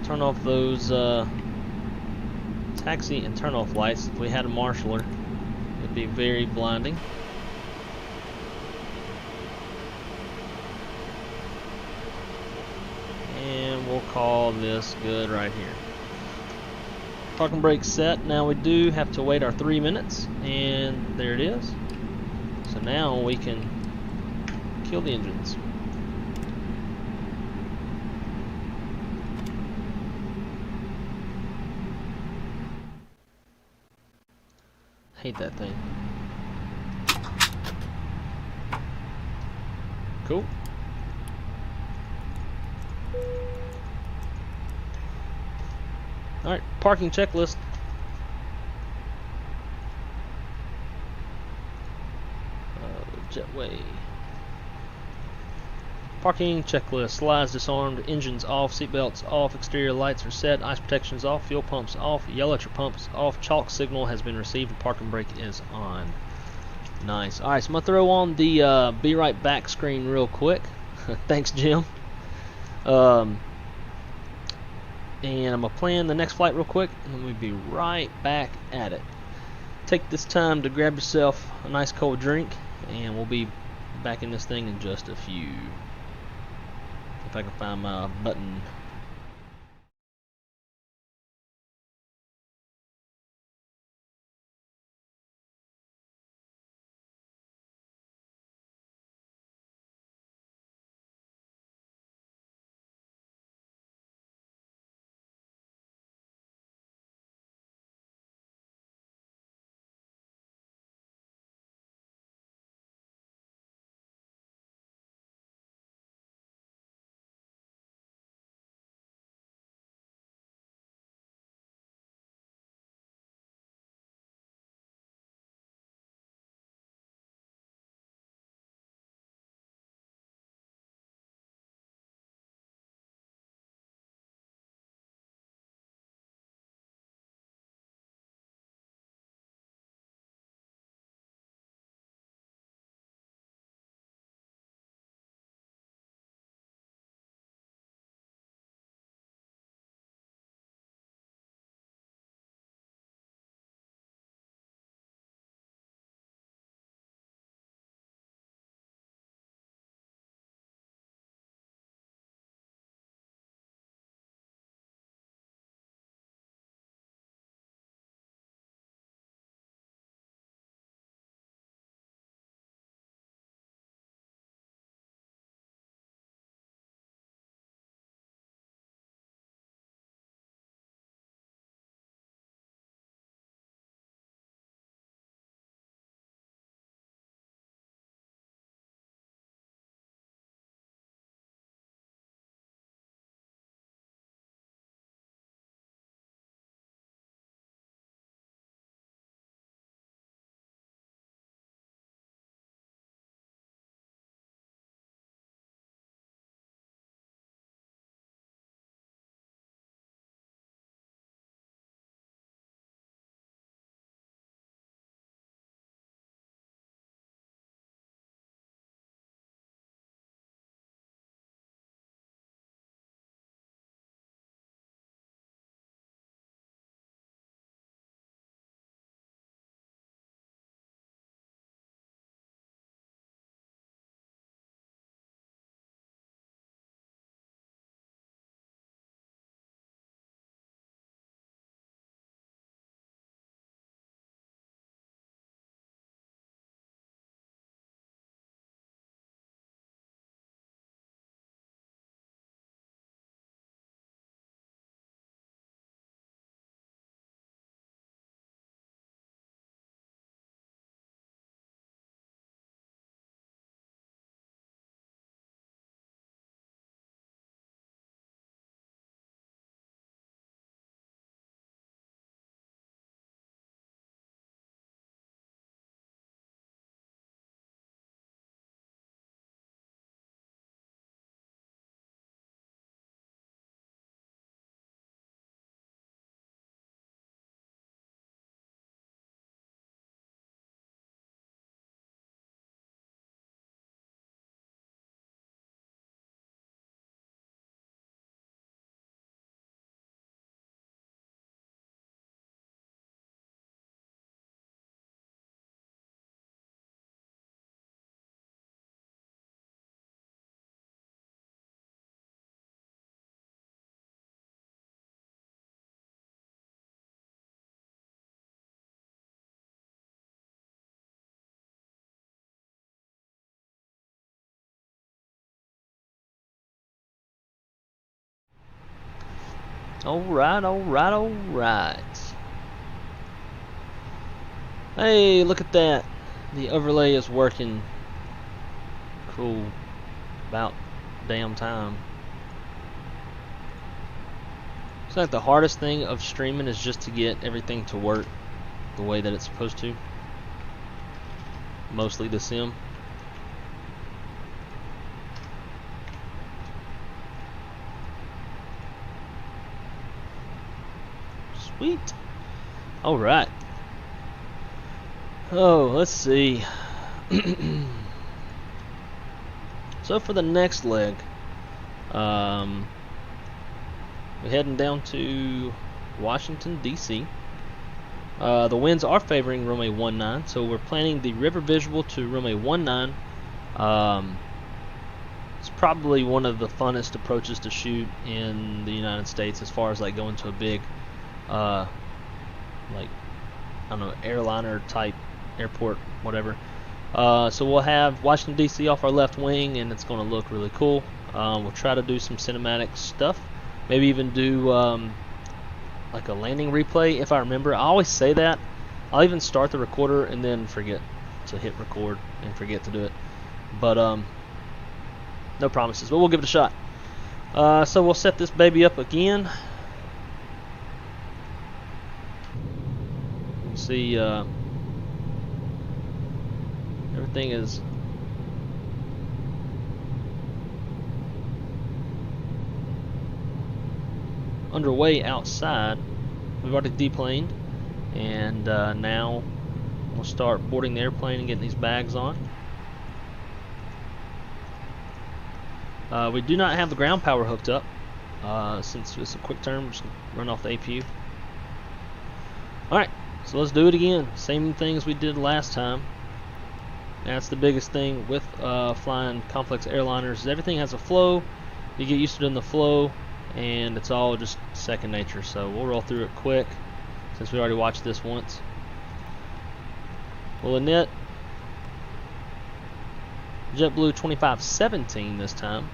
Turn off those taxi and turn off lights. If we had a marshaller, it'd be very blinding. And we'll call this good right here. Parking brake set. Now we do have to wait our 3 minutes, and there it is. So now we can kill the engines. Hate that thing. Cool. Alright, parking checklist. Jetway. Parking checklist: slides disarmed, engines off, seatbelts off, exterior lights are set, ice protection is off, fuel pumps off, yellow electric pumps off, chalk signal has been received, and parking brake is on. Nice. Alright, so I'm going to throw on the Be Right Back screen real quick. Thanks, Jim. And I'm going to plan the next flight real quick, and then we'll be right back at it. Take this time to grab yourself a nice cold drink, and we'll be back in this thing in just a few. If I can find my button. Alright, alright, alright. Hey, look at that. The overlay is working. Cool. About damn time. It's like the hardest thing of streaming is just to get everything to work the way that it's supposed to. Mostly the sim. Sweet. Alright. Oh, let's see. So for the next leg, we're heading down to Washington, D.C. The winds are favoring runway 19, so we're planning the river visual to runway 19. It's probably one of the funnest approaches to shoot in the United States as far as like going to a big, like, I don't know, airliner type airport, whatever. So we'll have Washington D.C. off our left wing, and it's going to look really cool. We'll try to do some cinematic stuff, maybe even do like a landing replay if I remember. I always say that. I'll even start the recorder and then forget to hit record and forget to do it. But no promises, but we'll give it a shot. So we'll set this baby up again. See, everything is underway outside. We've already deplaned, and now we'll start boarding the airplane and getting these bags on. We do not have the ground power hooked up, since it's a quick turn. We're just going to run off the APU. Alright, so let's do it again. Same thing as we did last time. That's the biggest thing with flying complex airliners, is everything has a flow. You get used to doing the flow, and it's all just second nature. So we'll roll through it quick, since we already watched this once. We'll init JETBLUE 2517 this time.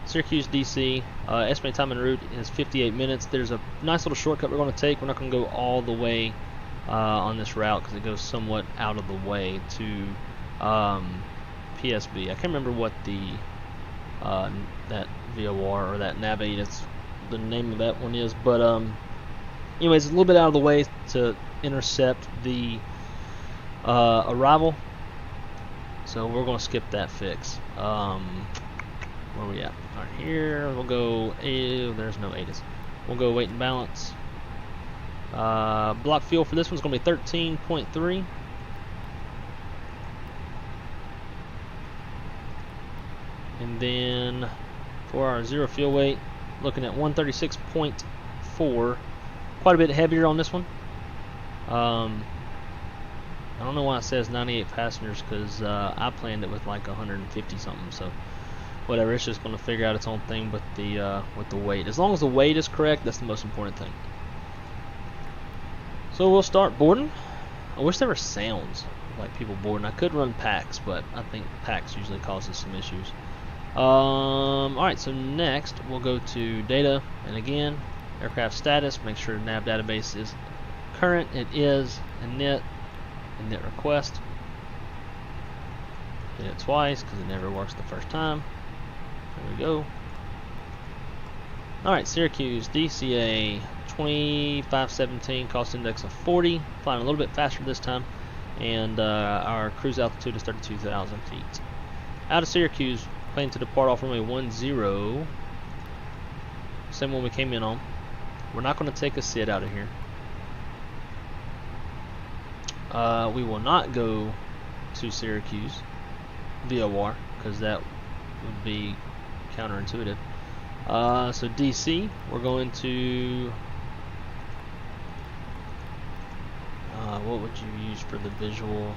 Syracuse, DC. Estimated time en route is 58 minutes. There's a nice little shortcut we're going to take. We're not going to go all the way on this route because it goes somewhat out of the way to PSB. I can't remember what the that VOR or that nav aid is, the name of that one is, but anyways, it's a little bit out of the way to intercept the arrival. So we're going to skip that fix. Where are we at? Right here. We'll go. There's no ADIS. We'll go weight and balance. Block fuel for this one's going to be 13.3. And then for our zero fuel weight, looking at 136.4. Quite a bit heavier on this one. I don't know why it says 98 passengers, because I planned it with like 150 something. So whatever, it's just going to figure out its own thing with the weight. As long as the weight is correct, that's the most important thing. So we'll start boarding. I wish there were sounds like people boarding. I could run PAX, but I think PAX usually causes some issues. Alright, so next we'll go to data, and again, aircraft status, make sure nav database is current. It is. Init request. Hit it twice because it never works the first time. There we go. Alright, Syracuse, DCA 2517, cost index of 40, flying a little bit faster this time, and our cruise altitude is 32,000 feet. Out of Syracuse, planning to depart off runway 10, same one we came in on. We're not going to take a sit out of here. We will not go to Syracuse VOR because that would be counterintuitive. So DC, we're going to what would you use for the visual?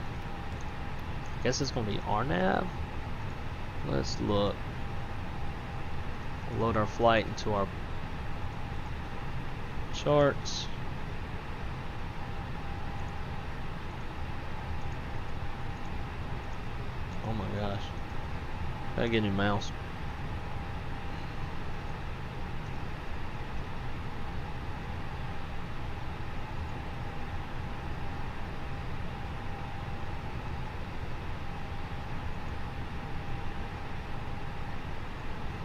I guess it's going to be RNAV. Let's look. We'll load our flight into our charts. Oh my gosh. Gotta get a new mouse.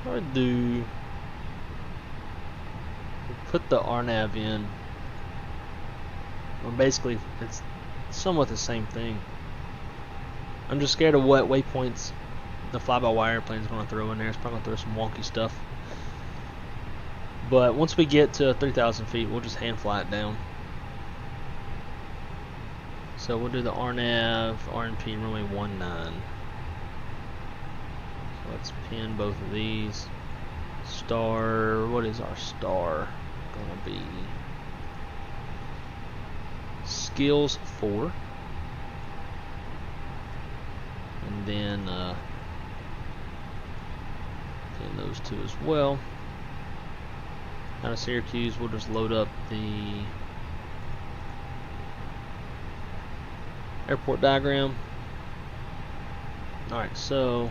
What do we put the RNAV in? Well, basically, it's somewhat the same thing. I'm just scared of what waypoints the fly-by-wire airplane is going to throw in there. It's probably going to throw some wonky stuff. But once we get to 3,000 feet, we'll just hand fly it down. So we'll do the RNAV, RNP runway 19. So let's pin both of these. Star, what is our star gonna be? Skills 4. And then pin those two as well. Out of Syracuse, we'll just load up the airport diagram. Alright, so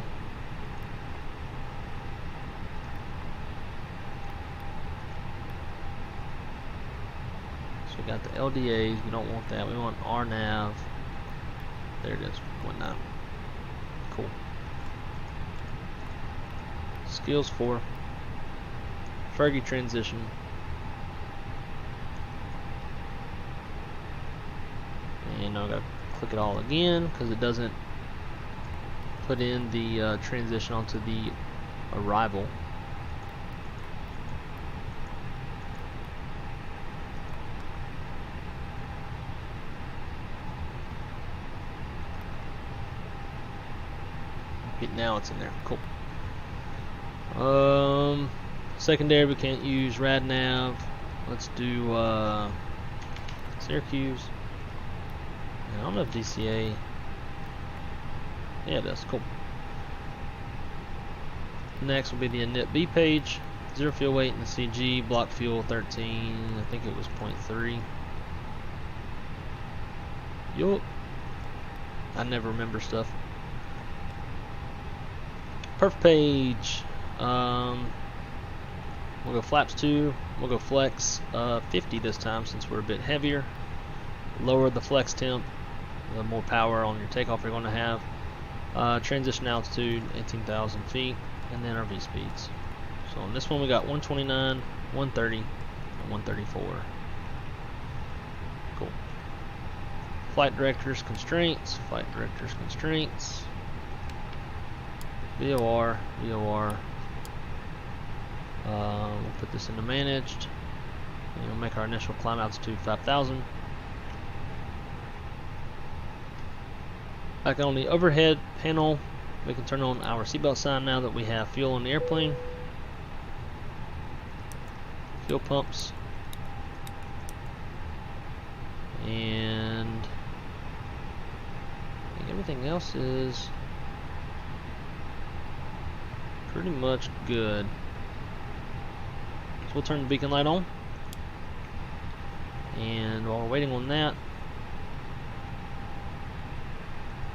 we got the LDAs, we don't want that, we want RNAV. There it is, 19. Cool. Skills 4. Fergie transition. And now I gotta click it all again because it doesn't put in the transition onto the arrival. Okay, now it's in there. Cool. Secondary, we can't use RadNav. Let's do Syracuse. I don't know if DCA. Yeah, it does. Cool. Next will be the init B page. 0 fuel weight in the CG. Block fuel 13. I think it was 0.3. Yup. I never remember stuff. Perf page. We'll go flaps 2. We'll go flex 50 this time since we're a bit heavier. Lower the flex temp, the more power on your takeoff you're going to have. Transition altitude 18,000 feet, and then our V speeds. So on this one we got 129, 130, and 134. Cool. Flight directors constraints. Flight directors constraints. VOR. We'll put this into managed, and we'll make our initial climb altitude 5,000. Back on the overhead panel, we can turn on our seatbelt sign now that we have fuel on the airplane. Fuel pumps. And I think everything else is pretty much good. So we'll turn the beacon light on. And while we're waiting on that,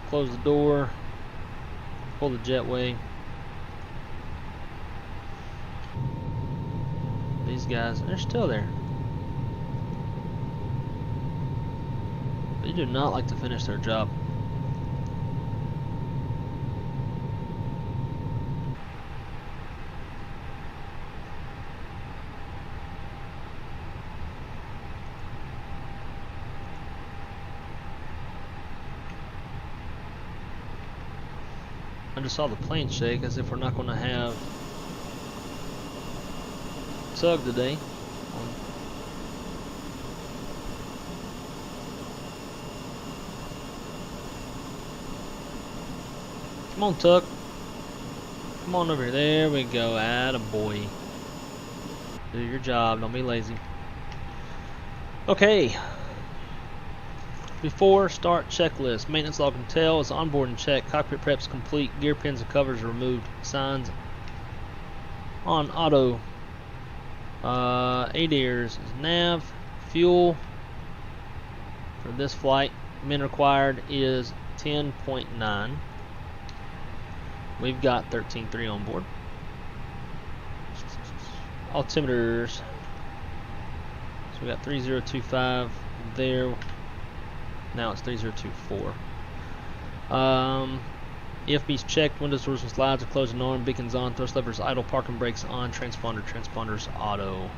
close the door, pull the jetway. These guys, they're still there. They do not like to finish their job. I just saw the plane shake as if we're not going to have tug today. Come on, Tuck. Come on over here. There we go. Attaboy. Do your job. Don't be lazy. Okay. Before start checklist. Maintenance log and tail is onboard and check. Cockpit prep's complete. Gear pins and covers are removed. Signs on auto. ADIRS is nav. Fuel for this flight, min required is 10.9. We've got 13.3 on board. Altimeters. So we got 3025 there. Now it's 3024. EFB's checked. Windows, doors, and slides are closed and on. Beacons on. Thrust levers idle. Parking brakes on. Transponder. Transponders auto.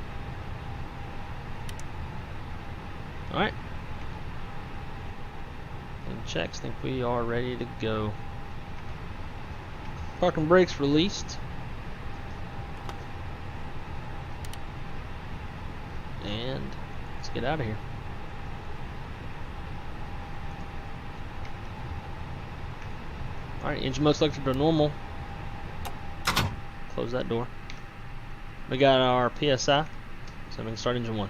Alright. And checks. Think we are ready to go. Parking brakes released. And let's get out of here. Alright, engine mode selected to normal. Close that door. We got our PSI, so we can start engine 1.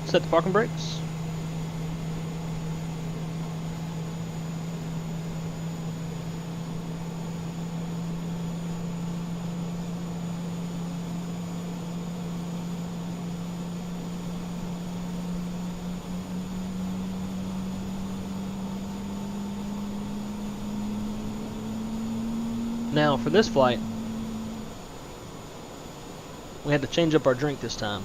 Set the parking brakes. Now for this flight, we had to change up our drink this time.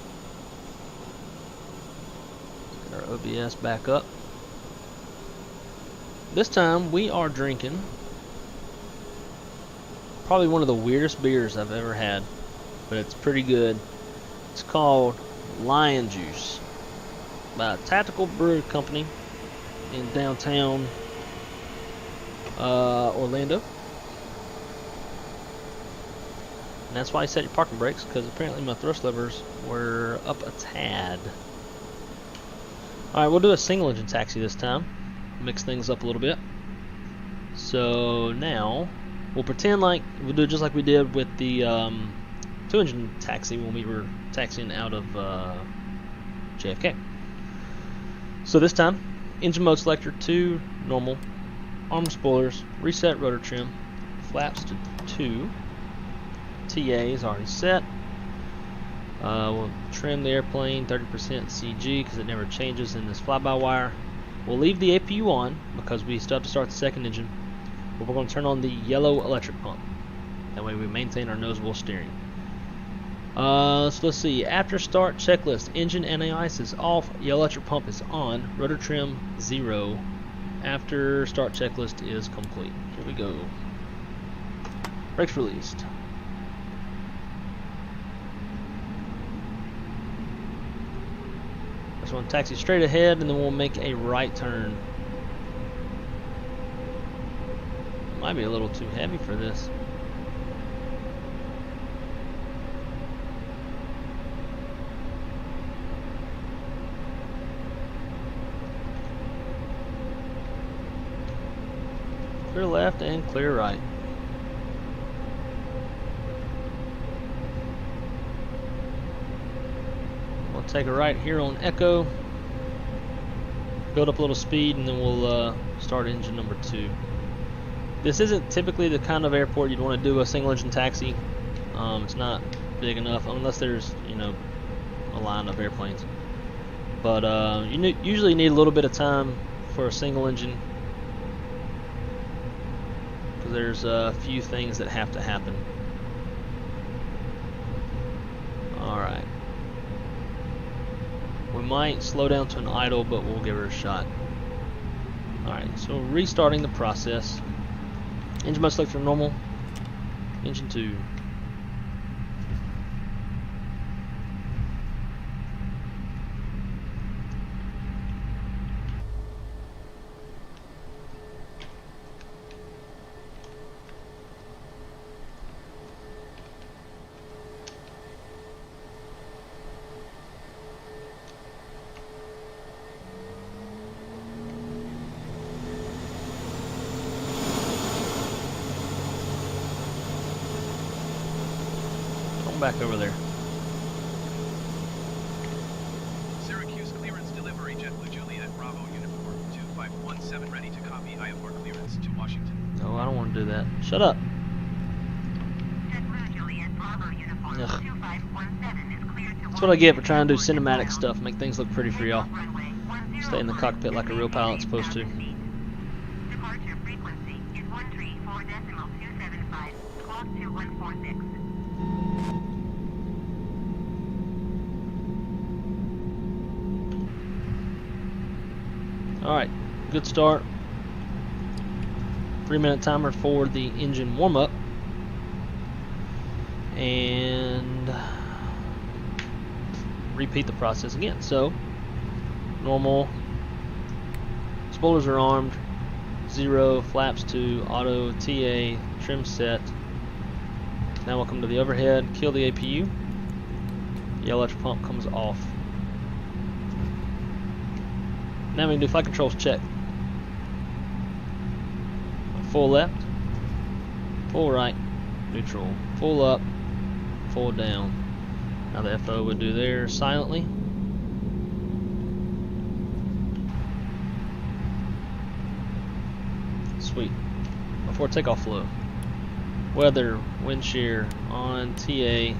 Our OBS back up. This time we are drinking probably one of the weirdest beers I've ever had, but it's pretty good. It's called Lion Juice by a Tactical Brew Company in downtown Orlando. And that's why I set your parking brakes, because apparently my thrust levers were up a tad. Alright, we'll do a single engine taxi this time. Mix things up a little bit. So now, we'll pretend like, we'll do it just like we did with the 2-engine taxi when we were taxiing out of JFK. So this time, engine mode selector 2, normal, armor spoilers, reset rotor trim, flaps to 2, TA is already set. We'll trim the airplane 30% CG because it never changes in this fly-by-wire. We'll leave the APU on because we still have to start the second engine, but we're going to turn on the yellow electric pump. That way we maintain our nose-wheel steering. So let's see. After start checklist, engine anti-ice is off, yellow electric pump is on, rotor trim 0. After start checklist is complete. Here we go. Brakes released. So we'll taxi straight ahead and then we'll make a right turn. Might be a little too heavy for this. Clear left and clear right. Take a right here on Echo, build up a little speed, and then we'll start engine number 2. This isn't typically the kind of airport you'd want to do a single engine taxi. It's not big enough unless there's, you know, a line of airplanes. But you usually need a little bit of time for a single engine because there's a few things that have to happen. Alright. We might slow down to an idle, but we'll give her a shot. Alright, so restarting the process. Engine mode selector normal. Engine 2. Back over there. Syracuse clearance delivery, JetBlue Juliet Bravo Uniform 2517 ready to copy IFR clearance to Washington. No, I don't want to do that. Shut up. JetBlue Juliet Bravo Uniform 2517 is cleared to That's what I get for trying to do cinematic stuff, make things look pretty for y'all. Stay in the cockpit like a real pilot's supposed to. Departure frequency is 134.275, clock to 146. Alright, good start. 3-minute timer for the engine warm-up. And repeat the process again. So, normal, spoilers are armed, 0, flaps to, auto, TA, trim set. Now we'll come to the overhead, kill the APU. The electric pump comes off. Now we can do flight controls check. Full left, full right, neutral, full up, full down. Now the FO would do there silently. Sweet. Before takeoff flow. Weather, wind shear, on, TA,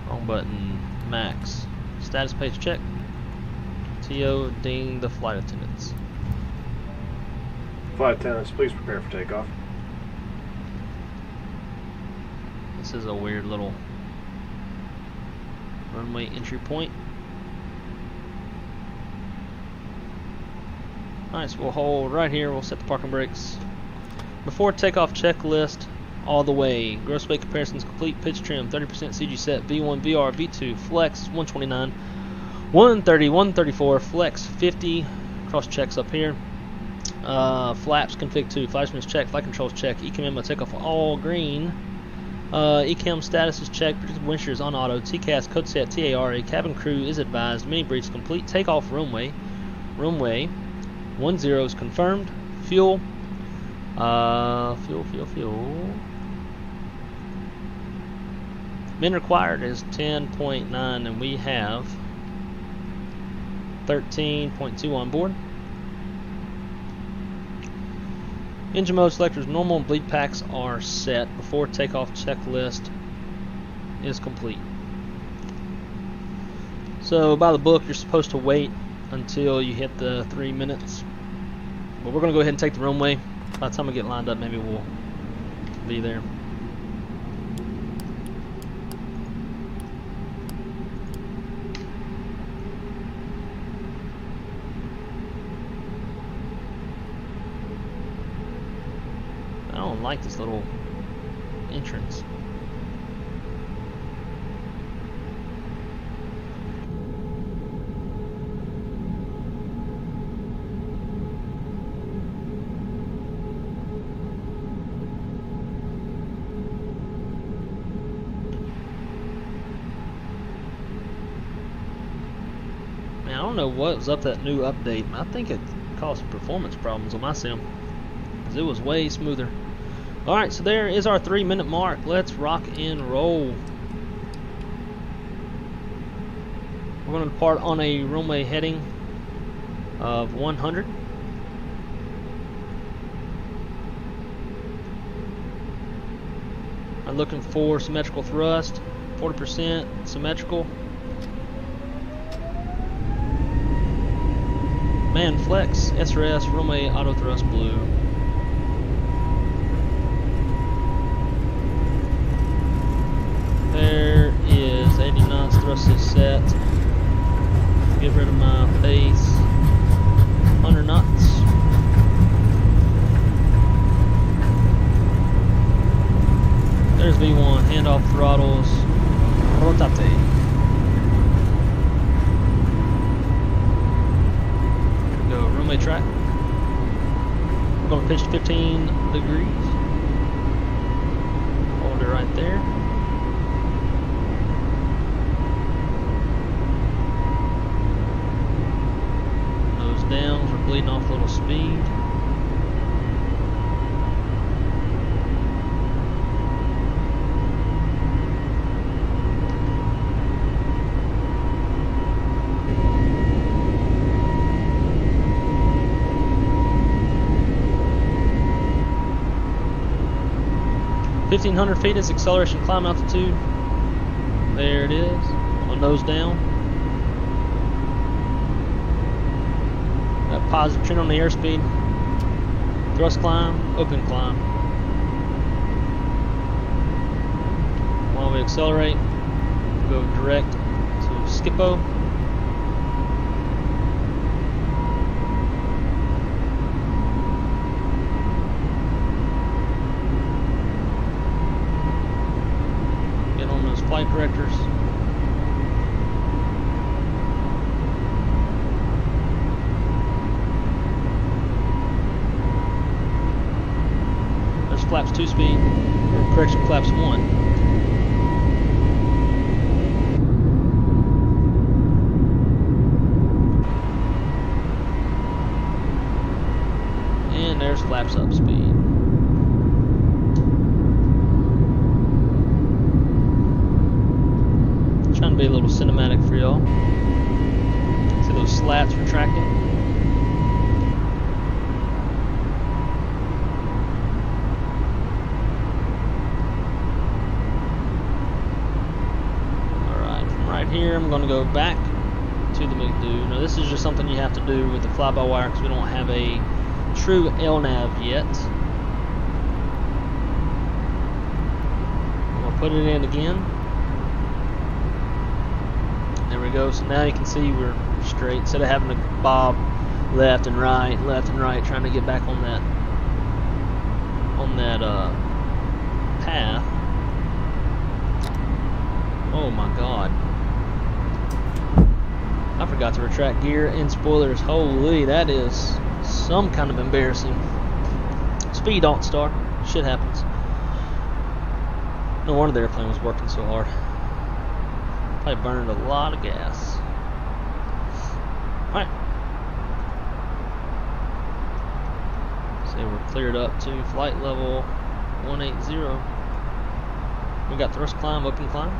wrong button, max. Status page check. TO, ding the flight attendants. Flight attendants, please prepare for takeoff. This is a weird little runway entry point. Alright, so we'll hold right here, we'll set the parking brakes. Before takeoff checklist, all the way. Gross weight comparisons complete, pitch trim, 30% CG set, V1, VR, V2, flex, 129, 130, 134, flex, 50, cross checks up here. Flaps config 2, flight instruments check, flight controls check, ECAM ammo takeoff all green. ECAM status is checked, predicted wind shear is on auto, TCAS code set TARA, cabin crew is advised, mini briefs complete, takeoff runway, 10 is confirmed, fuel, fuel. Min required is 10.9 and we have 13.2 on board. Engine mode selectors normal and bleed packs are set before takeoff checklist is complete. So by the book you're supposed to wait until you hit the 3 minutes. But we're going to go ahead and take the runway. By the time we get lined up maybe we'll be there. I don't like this little entrance. Man, I don't know what was up that new update. I think it caused some performance problems on my sim, because it was way smoother. Alright, so there is our 3 minute mark. Let's rock and roll. We're going to depart on a runway heading of 100. I'm looking for symmetrical thrust, 40% symmetrical. Man flex, SRS, runway auto thrust blue. There is 80 knots, thrust is set. Get rid of my base. 100 knots. There's V1, handoff throttles. Rotate. Here we go, runway track. We're going to pitch to 15 degrees. Hold it right there. Downs, we're bleeding off a little speed. (1,500 feet is acceleration climb altitude. There it is. On nose down. Positive trend on the airspeed. Thrust climb, open climb. While we accelerate, we'll go direct to Skippo. 2 speed, or correction, flaps 1. And there's flaps up speed. Trying to be a little cinematic for y'all. See those slats retracting? Alright, from right here I'm going to go back to the McDo. Now this is just something you have to do with the fly-by-wire because we don't have a true LNAV yet. I'm going to put it in again. There we go. So now you can see we're straight instead of having to bob left and right, trying to get back on that path. Oh my God! I forgot to retract gear and spoilers. Holy, that is some kind of embarrassing. Speed alt star. Shit happens. No wonder the airplane was working so hard. Probably burned a lot of gas. Alright. So we're cleared up to flight level 180. We got thrust climb, open climb.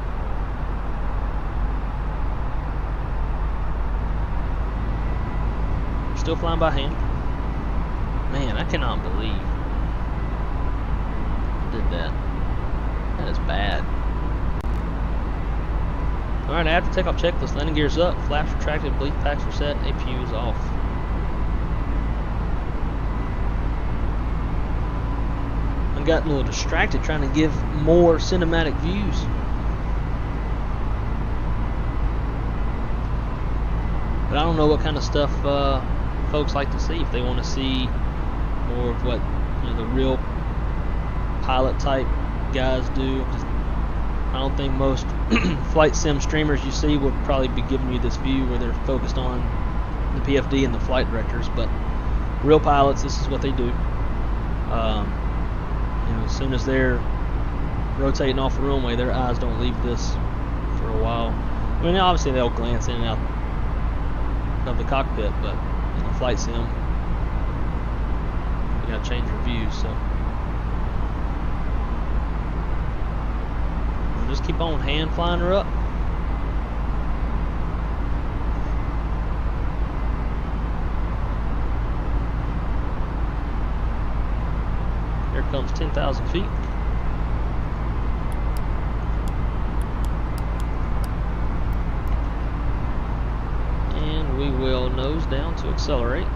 Still flying by hand. Man, I cannot believe I did that. That is bad. Alright, after takeoff checklist, landing gears up, flaps retracted, bleed packs are set, APU is off. I got a little distracted trying to give more cinematic views. But I don't know what kind of stuff folks like to see. If they want to see more of what the real pilot type guys do. I don't think most flight sim streamers you see would probably be giving you this view where they're focused on the PFD and the flight directors, but real pilots, this is what they do. As soon as they're rotating off the runway, their eyes don't leave this for a while. I mean, obviously they'll glance in and out of the cockpit, but in a flight sim, you gotta change your view. So just keep on hand flying her up. Here comes 10,000 feet. And we will nose down to accelerate.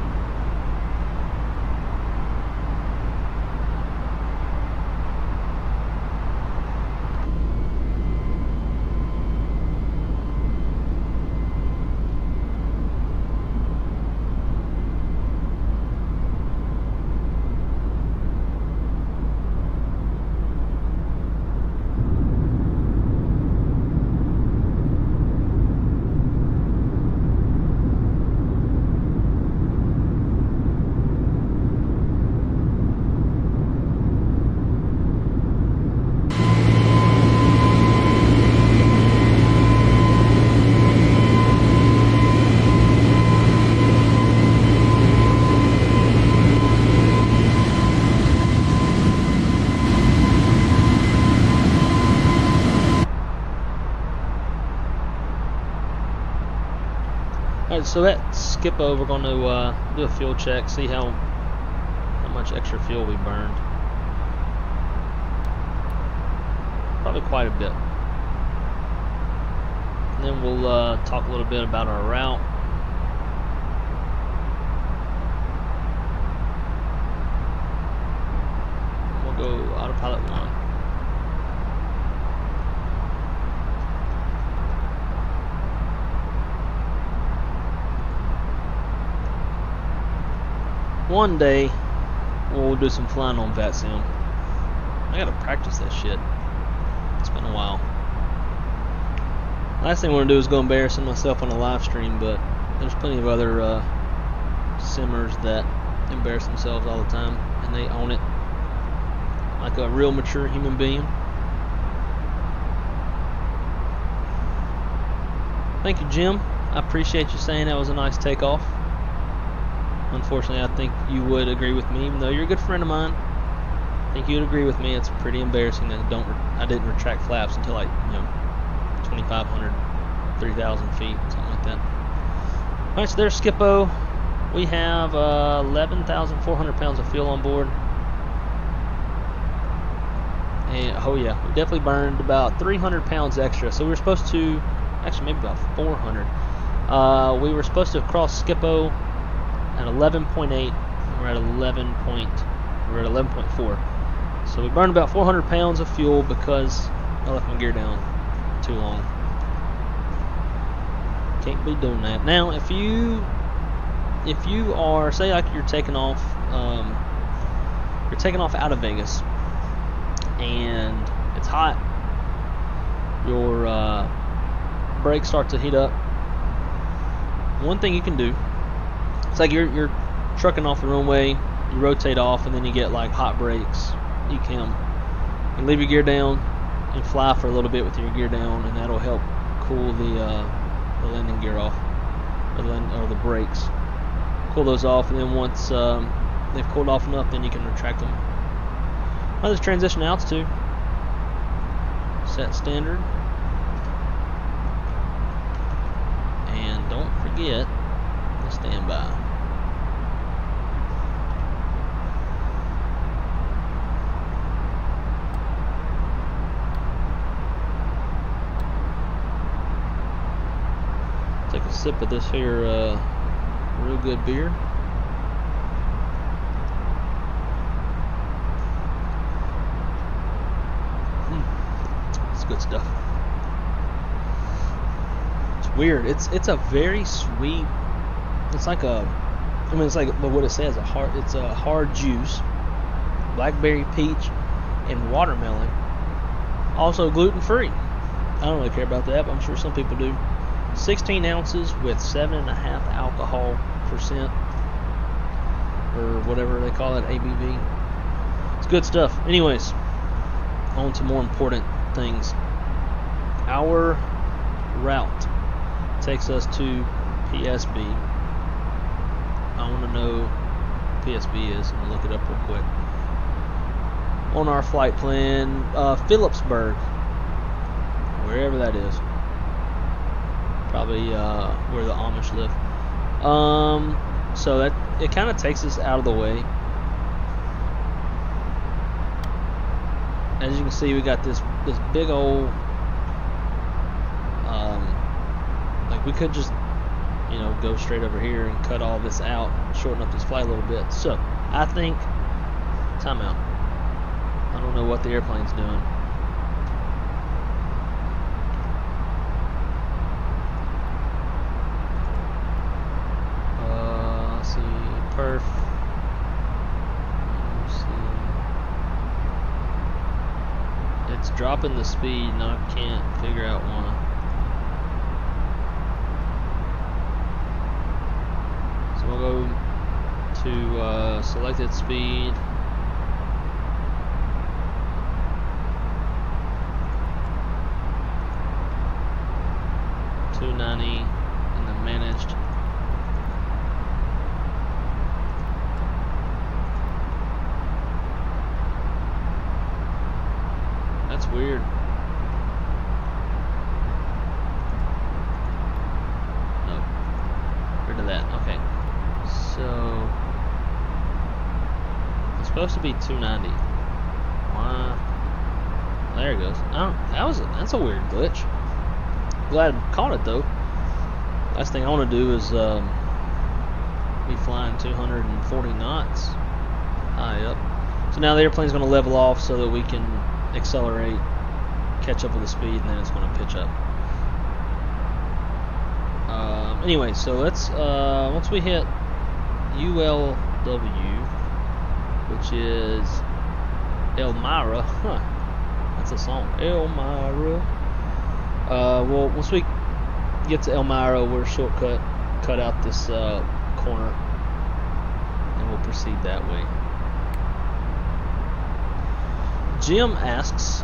Alright, so that skip over, we're going to do a fuel check, see how much extra fuel we burned. Probably quite a bit. And then we'll talk a little bit about our route. We'll go autopilot 1. One day, we'll do some flying on VATSIM. I gotta practice that shit. It's been a while. Last thing I want to do is go embarrassing myself on a live stream, but there's plenty of other simmers that embarrass themselves all the time, and they own it. like a real mature human being. Thank you, Jim. I appreciate you saying that was a nice takeoff. Unfortunately, I think you would agree with me, even though you're a good friend of mine. I think you'd agree with me. It's pretty embarrassing that I didn't retract flaps until like 2,500, 3,000 feet, something like that. All right, so there's Skippo. We have 11,400 pounds of fuel on board. And oh yeah, we definitely burned about 300 pounds extra. So we were supposed to, actually maybe about 400. We were supposed to cross Skippo at 11.8. We're at 11.4. So we burned about 400 pounds of fuel because I left my gear down too long. Can't be doing that. Now, if you are, say like you're taking off out of Vegas and it's hot, your brakes start to heat up. One thing you can do, it's like you're trucking off the runway, you rotate off, and then you get like hot brakes. You can leave your gear down and fly for a little bit with your gear down, and that'll help cool the landing gear off, or the brakes. Cool those off, and then once they've cooled off enough, then you can retract them. Now there's transition altitude. Set standard. And don't forget the standby. Take a sip of this here real good beer. It's good stuff. It's weird. It's a very sweet. It's like it's like what it says. It's a hard juice, blackberry, peach, and watermelon. Also gluten free. I don't really care about that, but I'm sure some people do. 16 ounces with 7.5 alcohol percent, or whatever they call it, ABV. It's good stuff. Anyways, on to more important things. Our route takes us to PSB. I want to know what PSB is. I'm going to look it up real quick. On our flight plan, Phillipsburg, wherever that is. Probably where the Amish live. So that it kind of takes us out of the way. As you can see, we got this big old like we could just go straight over here and cut all this out, shorten up this flight a little bit. So I think timeout. I don't know what the airplane's doing. Perf. It's dropping the speed and I can't figure out why. So we'll go to selected speed. $290 in the managed. That's weird. Nope. Rid of that. Okay. So it's supposed to be 290. Why? There it goes. That's a weird glitch. Glad I caught it though. Last thing I want to do is be flying 240 knots high up. So now the airplane's going to level off so that we can accelerate, catch up with the speed, and then it's going to pitch up. Anyway, so let's once we hit ULW, which is Elmira, that's a song, Elmira. Well, once we get to Elmira, we're cut out this corner, and we'll proceed that way. Jim asks,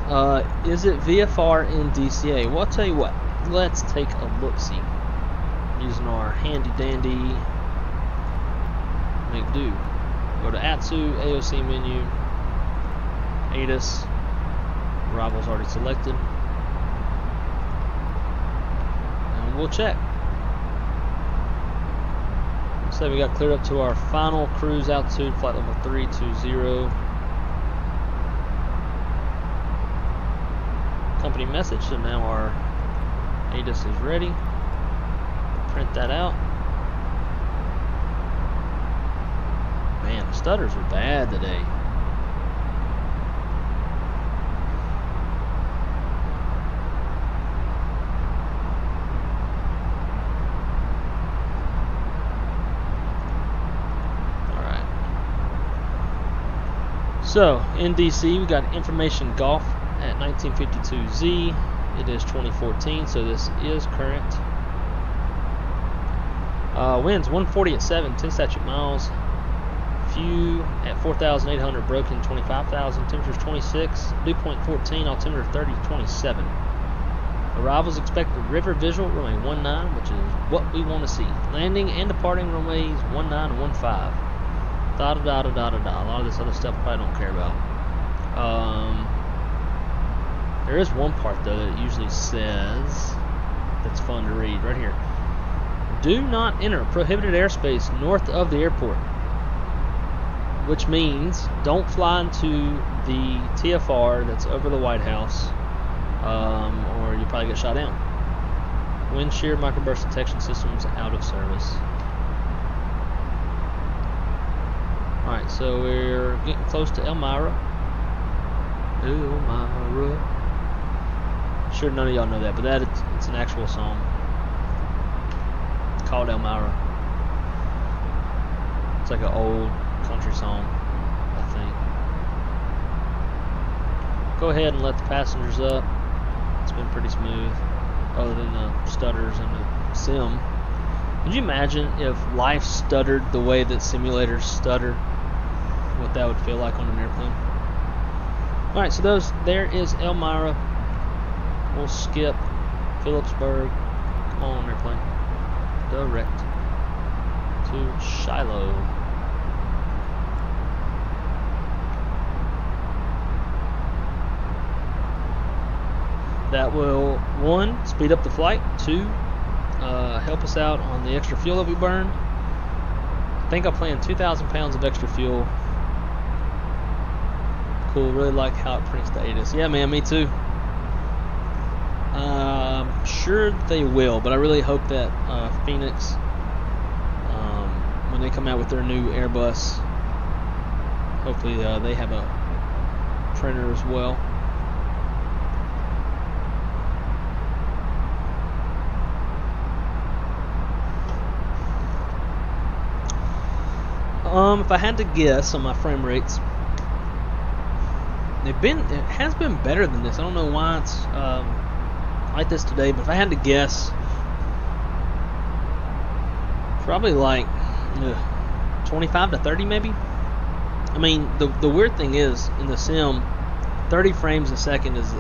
is it VFR in DCA? Well, I'll tell you what. Let's take a look-see. Using our handy-dandy make do. Go to Atsu, AOC menu, Addons, Arrival's already selected. And we'll check. So we got cleared up to our final cruise altitude, flight level 320. Company message, so now our Addons is ready. Print that out. Man, the stutters are bad today. Alright. So, in DC, we got information golf at 1952Z. It is 2014, so this is current. Winds 140 at 7, 10 statute miles. Few at 4,800, broken 25,000. Temperatures 26, dew point 14, altimeter 30, 27. Arrivals expected river visual runway 19, which is what we want to see. Landing and departing runways 19 and 15. Da da da da da da da. A lot of this other stuff I probably don't care about. There is one part though that it usually says that's fun to read right here. Do not enter prohibited airspace north of the airport, which means don't fly into the TFR that's over the White House, or you probably get shot down. Wind shear microburst detection systems out of service. Alright, so we're getting close to Elmira. Elmira. Sure none of y'all know that, but it's an actual song. It's called Elmira. It's like an old country song, I think. Go ahead and let the passengers up. It's been pretty smooth, other than the stutters and the sim. Could you imagine if life stuttered the way that simulators stutter? What that would feel like on an airplane. Alright, so there is Elmira. We'll skip Phillipsburg. Come on, airplane. Direct to Shiloh. That will, 1, speed up the flight, 2, help us out on the extra fuel that we burn. I think I planned 2,000 pounds of extra fuel. Cool, really like how it prints the Addons. Yeah, man, me too. Sure they will, but I really hope that Phoenix, when they come out with their new Airbus, hopefully they have a printer as well. If I had to guess on my frame rates, it has been better than this. I don't know why it's like this today, but if I had to guess, probably like 25 to 30 maybe. I mean, the weird thing is, in the sim, 30 frames a second is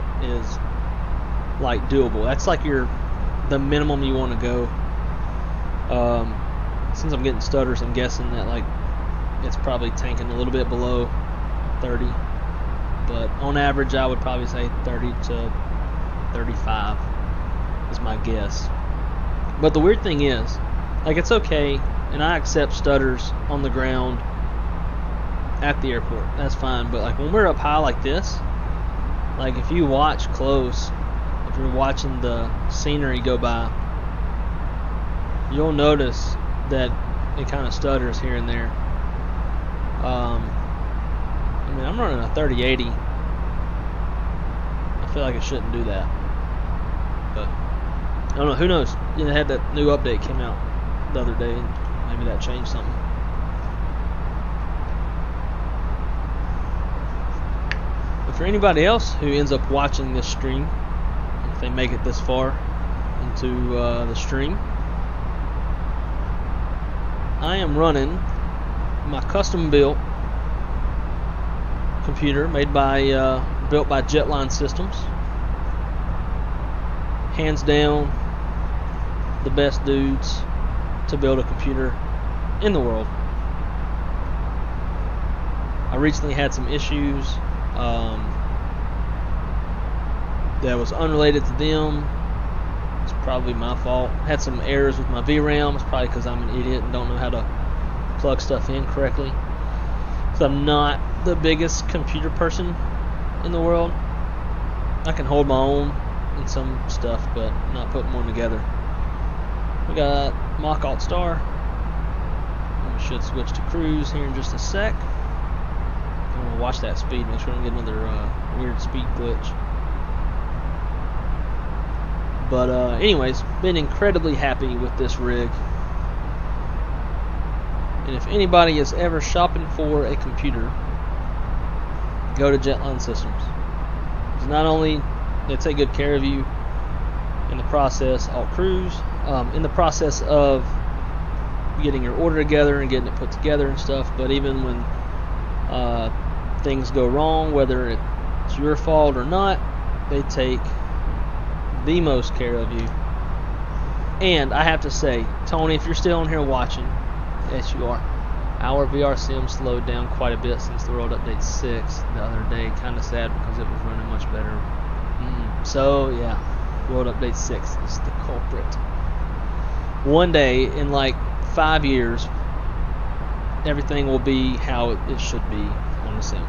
like doable. That's like the minimum you want to go. Since I'm getting stutters, I'm guessing that like it's probably tanking a little bit below 30. But on average, I would probably say 30 to 35 is my guess. But the weird thing is, like, it's okay, and I accept stutters on the ground at the airport. That's fine. But like when we're up high like this, like if you watch close, if you're watching the scenery go by, you'll notice that it kind of stutters here and there. I mean, I'm running a 3080. I feel like it shouldn't do that, but I don't know. Who knows? You know, they had that new update came out the other day, and maybe that changed something. But for anybody else who ends up watching this stream, if they make it this far into the stream, I am running my custom built computer made by built by Jetline Systems. Hands down, the best dudes to build a computer in the world. I recently had some issues that was unrelated to them. It's probably my fault. Had some errors with my VRAM. It's probably because I'm an idiot and don't know how to plug stuff in correctly. So I'm not the biggest computer person in the world. I can hold my own in some stuff, but not putting one together. We got Mach Alt Star. We should switch to cruise here in just a sec. I'm gonna watch that speed, make sure I don't get another weird speed glitch. But anyways, been incredibly happy with this rig. And if anybody is ever shopping for a computer, go to Jetline Systems. Because not only they take good care of you in the process, Alt Cruise, in the process of getting your order together and getting it put together and stuff, but even when things go wrong, whether it's your fault or not, they take the most care of you. And I have to say, Tony, if you're still on here watching, yes you are, our VR sim slowed down quite a bit since the World Update 6 the other day. Kind of sad because it was running much better. So yeah, World Update 6 is the culprit. One day in like 5 years, everything will be how it should be on the sim.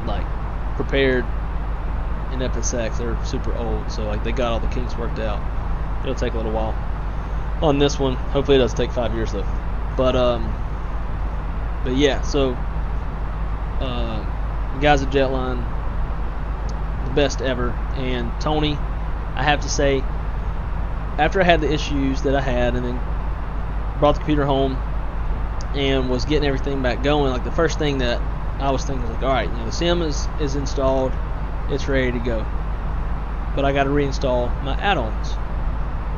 Like prepared in FSX, they're super old, so like they got all the kinks worked out. It'll take a little while. On this one, hopefully it does take 5 years though. But yeah, so the guys at Jetline, the best ever. And Tony, I have to say, after I had the issues that I had, and then brought the computer home and was getting everything back going, like the first thing that I was thinking was like, all right, you know, the sim is installed, it's ready to go, but I got to reinstall my add-ons.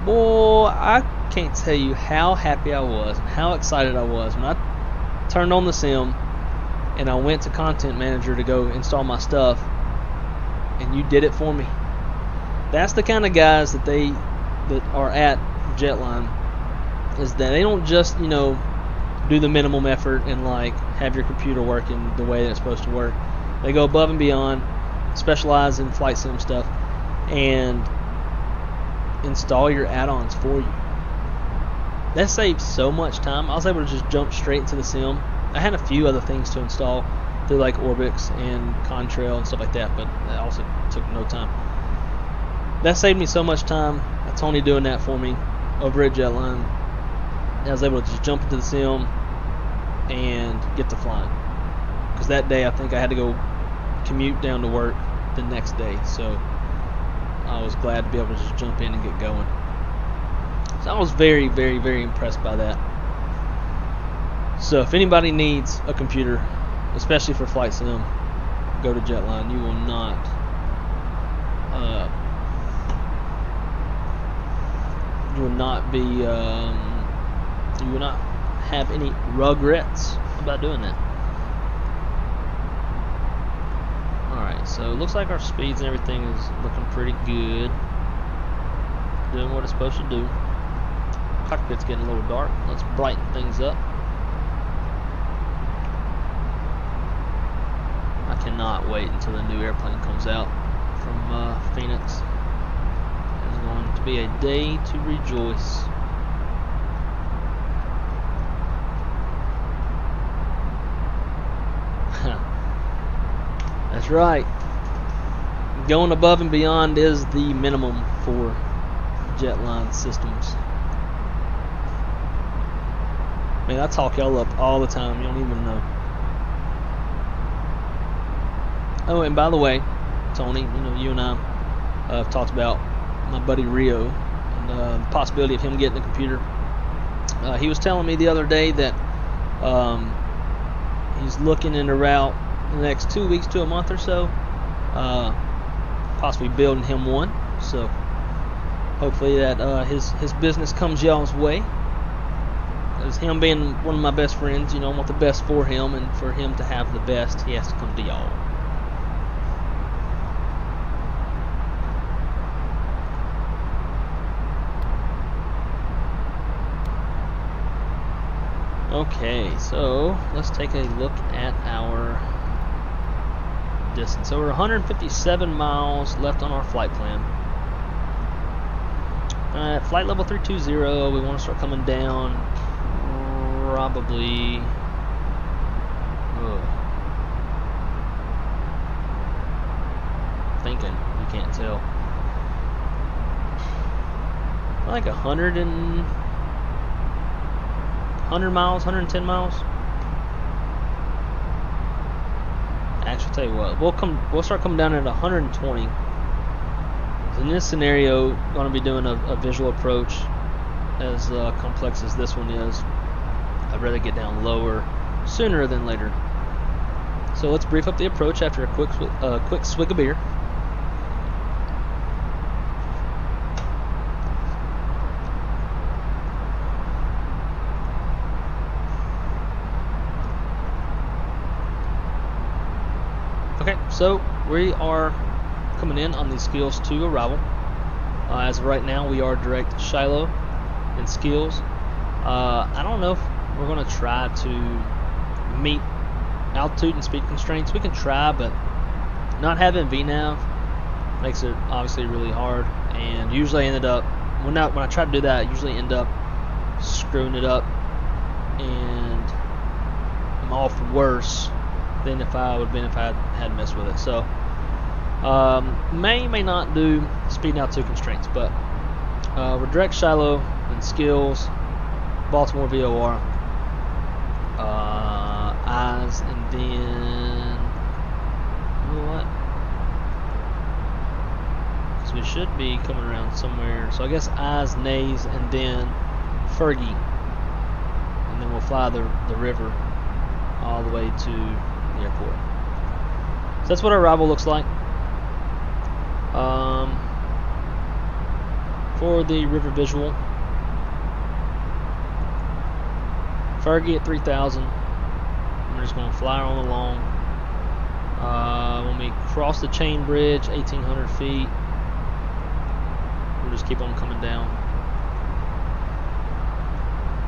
Boy, I can't tell you how happy I was and how excited I was when I turned on the sim and I went to Content Manager to go install my stuff, and you did it for me. That's the kind of guys that are at Jetline, is that they don't just, you know, do the minimum effort and like have your computer working the way that it's supposed to work. They go above and beyond, specialize in flight sim stuff, and install your add-ons for you. That saved so much time. I was able to just jump straight into the sim. I had a few other things to install through like Orbix and Contrail and stuff like that, but that also took no time. That saved me so much time. That's Tony doing that for me over at Jetline. I was able to just jump into the sim and get to flying. Because that day I think I had to go commute down to work the next day, so I was glad to be able to just jump in and get going. So I was very, very, very impressed by that. So if anybody needs a computer, especially for flight sim, go to Jetline. You will not you will not have any regrets about doing that. Alright, so it looks like our speeds and everything is looking pretty good. Doing what it's supposed to do. Cockpit's getting a little dark. Let's brighten things up. I cannot wait until the new airplane comes out from Phoenix. It's going to be a day to rejoice. That's right. Going above and beyond is the minimum for Jetline Systems. Man, I talk y'all up all the time. You don't even know. Oh, and by the way, Tony, you know, you and I have talked about my buddy Rio and the possibility of him getting a computer. He was telling me the other day that he's looking in around the next 2 weeks to a month or so, possibly building him one. So hopefully that his business comes y'all's way. As him being one of my best friends, you know, I want the best for him, and for him to have the best, he has to come to y'all. Okay, so let's take a look at our distance. So we're 157 miles left on our flight plan. At flight level 320, we want to start coming down probably thinking, you can't tell. Like 100 miles, 110 miles. Actually, tell you what, we'll start coming down at 120. In this scenario, going to be doing a visual approach as complex as this one is. I'd rather get down lower sooner than later. So let's brief up the approach after a quick swig of beer. Okay, so we are coming in on the skills to arrival. As of right now, we are direct Shiloh and skills. I don't know if we're going to try to meet altitude and speed constraints. We can try, but not having VNAV makes it obviously really hard. And usually I ended up, when I try to do that, I usually end up screwing it up, and I'm off worse than if I would have been if I had messed with it. So may not do speed and altitude constraints, but we're direct Shiloh and skills, Baltimore VOR, eyes, and then you know what? Because we should be coming around somewhere. So I guess eyes, nays, and then Fergie, and then we'll fly the river all the way to the airport. So that's what our arrival looks like. For the river visual, Fergie at 3,000. We're just going to fly on along. When we cross the chain bridge, 1,800 feet, we'll just keep on coming down.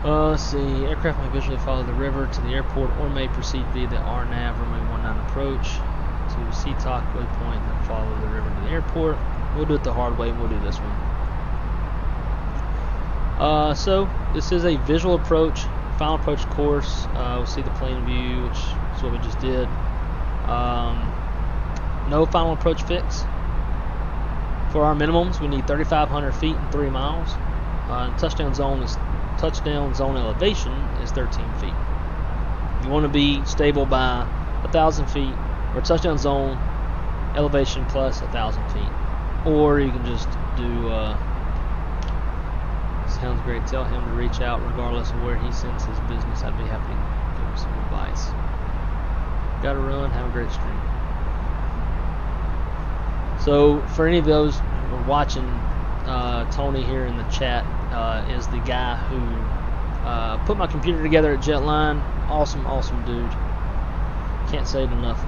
Let's see. Aircraft may visually follow the river to the airport or may proceed via the RNAV runway 19 approach to CTOC waypoint and then follow the river to the airport. We'll do it the hard way, and we'll do this one. So this is a visual approach, final approach course. We'll see the plane view, which is what we just did. No final approach fix. For our minimums, we need 3,500 feet and 3 miles. Touchdown zone elevation is 13 feet. You want to be stable by 1,000 feet, or touchdown zone elevation plus 1,000 feet. Or you can just do, sounds great, tell him to reach out regardless of where he sends his business. I'd be happy to give him some advice. Gotta run, have a great stream. So for any of those who are watching, Tony here in the chat is the guy who put my computer together at Jetline. Awesome dude. Can't say it enough.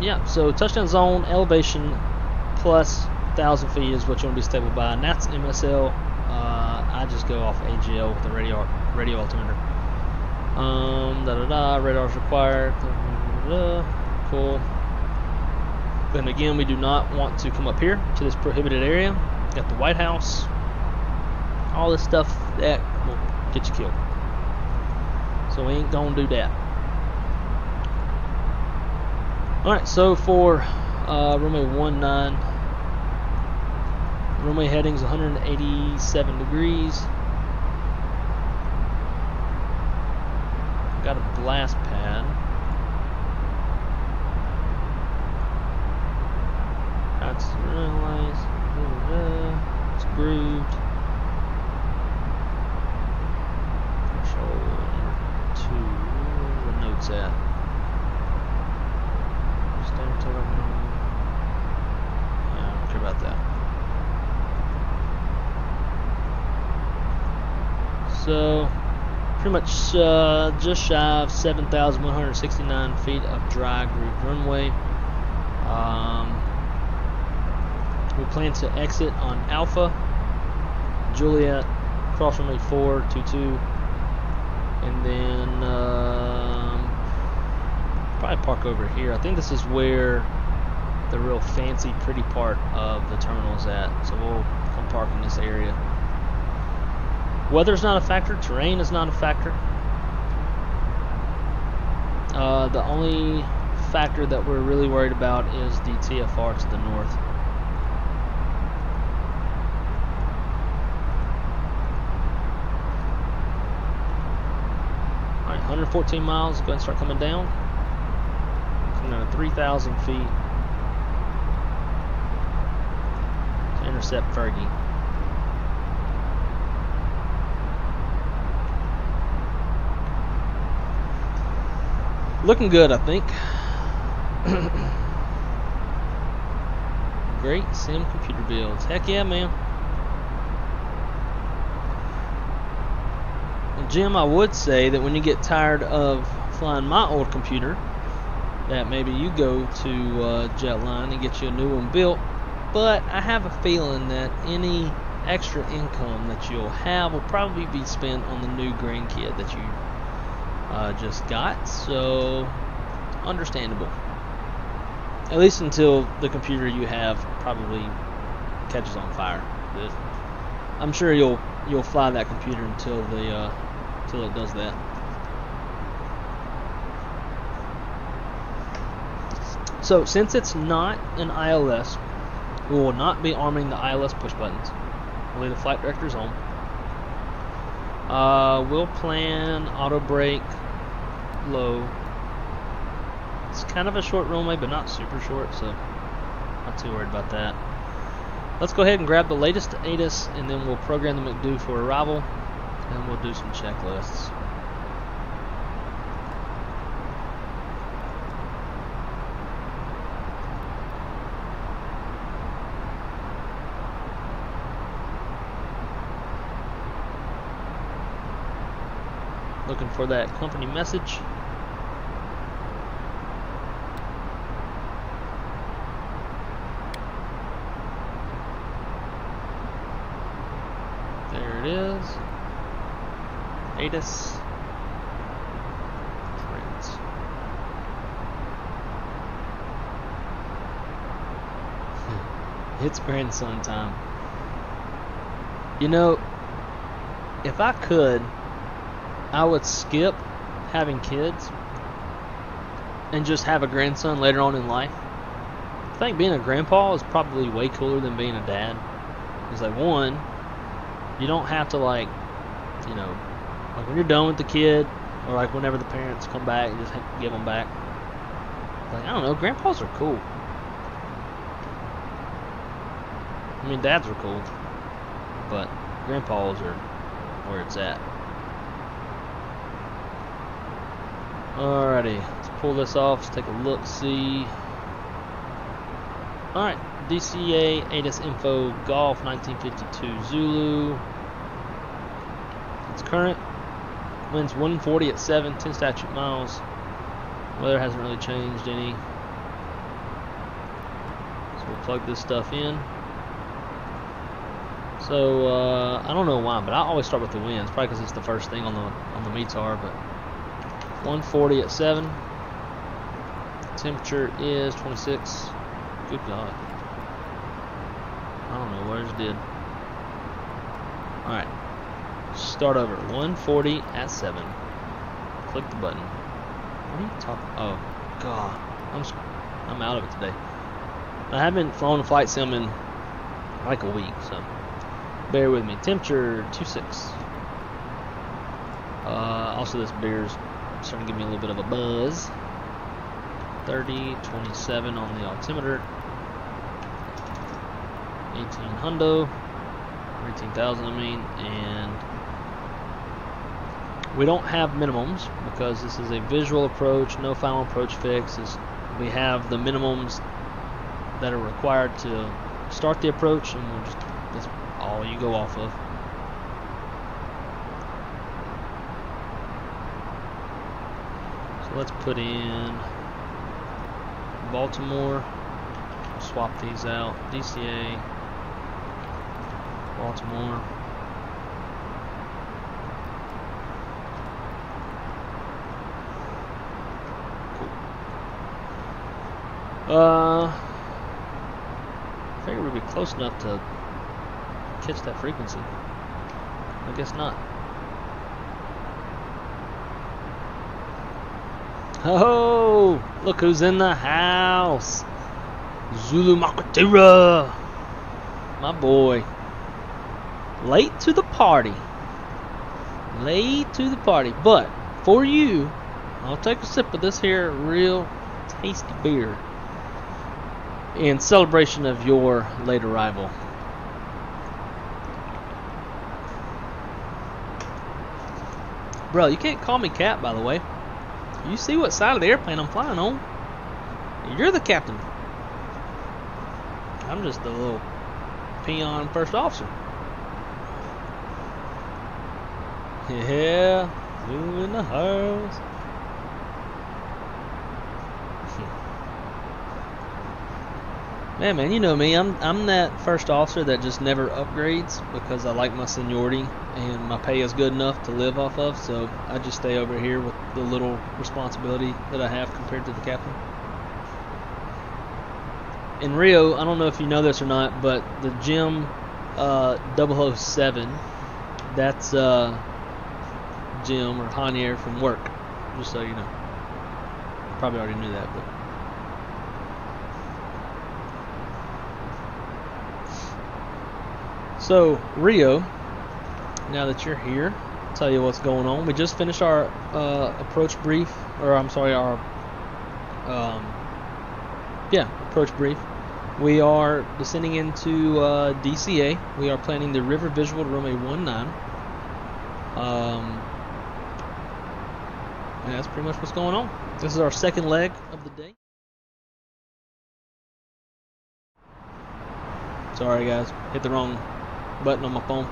Yeah, so touchdown zone elevation plus 1,000 feet is what you want to be stable by, and that's MSL. I just go off AGL with the radio altimeter. Radar's required. Cool. Then again, we do not want to come up here to this prohibited area. Got the White House. All this stuff that will get you killed. So we ain't gonna do that. Alright, so for runway 19, runway heading's 187 degrees. Got a blast pad. That's realized. It's grooved. Control number 2. Where the notes at? Standard takeoff. Yeah, I don't care about that. So, pretty much just shy of 7,169 feet of dry groove runway. We plan to exit on Alpha, Juliet, cross runway 422, And then probably park over here. I think this is where the real fancy, pretty part of the terminal is at. So we'll come park in this area. Weather's not a factor. Terrain is not a factor. The only factor that we're really worried about is the TFR to the north. Alright, 114 miles. Go ahead and start coming down. Coming down to 3,000 feet to intercept Fergie. Looking good, I think. Great sim computer builds. Heck yeah, man. And Jim, I would say that when you get tired of flying my old computer, that maybe you go to Jetline and get you a new one built. But I have a feeling that any extra income that you'll have will probably be spent on the new grandkid that you just got, so understandable. At least until the computer you have probably catches on fire. But I'm sure you'll fly that computer until it does that. So since it's not an ILS, we will not be arming the ILS push buttons. Only the flight director's on. We'll plan auto brake low. It's kind of a short runway, but not super short, so not too worried about that. Let's go ahead and grab the latest ATIS, and then we'll program the McDo for arrival, and we'll do some checklists. Looking for that company message. There it is. ATIS. France. It's grandson time. You know, if I could, I would skip having kids and just have a grandson later on in life. I think being a grandpa is probably way cooler than being a dad. It's like, one, you don't have to like when you're done with the kid, or like whenever the parents come back, you just give them back. Like, I don't know, grandpas are cool. I mean, dads are cool, but grandpas are where it's at. Alrighty, let's pull this off. Let's take a look, see. Alright, DCA, ATIS info, Golf 1952 Zulu. It's current. Winds 140 at 7, 10 statute miles. Weather hasn't really changed any. So we'll plug this stuff in. So, I don't know why, but I always start with the winds. Probably because it's the first thing on the METAR, but 140 at 7. Temperature is 26. Good God. I don't know what it did. Alright. Start over. 140 at 7. Click the button. What are you talking? Oh, God. I'm out of it today. I haven't flown a flight sim in like a week, so bear with me. Temperature 26. Also, this beer's starting to give me a little bit of a buzz. 30, 27 on the altimeter. 18,000 I mean, and we don't have minimums because this is a visual approach, no final approach fixes. We have the minimums that are required to start the approach, and that's all you go off of. So let's put in Baltimore. Swap these out. DCA, Baltimore. I figured we'd be close enough to catch that frequency. I guess not. Oh, look who's in the house. Zulu Makatira. My boy. Late to the party. Late to the party. But for you, I'll take a sip of this here real tasty beer in celebration of your late arrival. Bro, you can't call me Cap, by the way. You see what side of the airplane I'm flying on. You're the captain. I'm just a little peon first officer. Yeah, you in the house. Man, you know me. I'm that first officer that just never upgrades because I like my seniority and my pay is good enough to live off of. So I just stay over here with the little responsibility that I have compared to the captain. In Rio, I don't know if you know this or not, but the Gem 007, that's Jim or Javier from work. Just so you know. Probably already knew that, but. So, Rio, now that you're here, I'll tell you what's going on. We just finished our approach brief, or I'm sorry, our approach brief. We are descending into DCA. We are planning the river visual to runway 19. And that's pretty much what's going on. This is our second leg of the day. Sorry guys, hit the wrong button on my phone.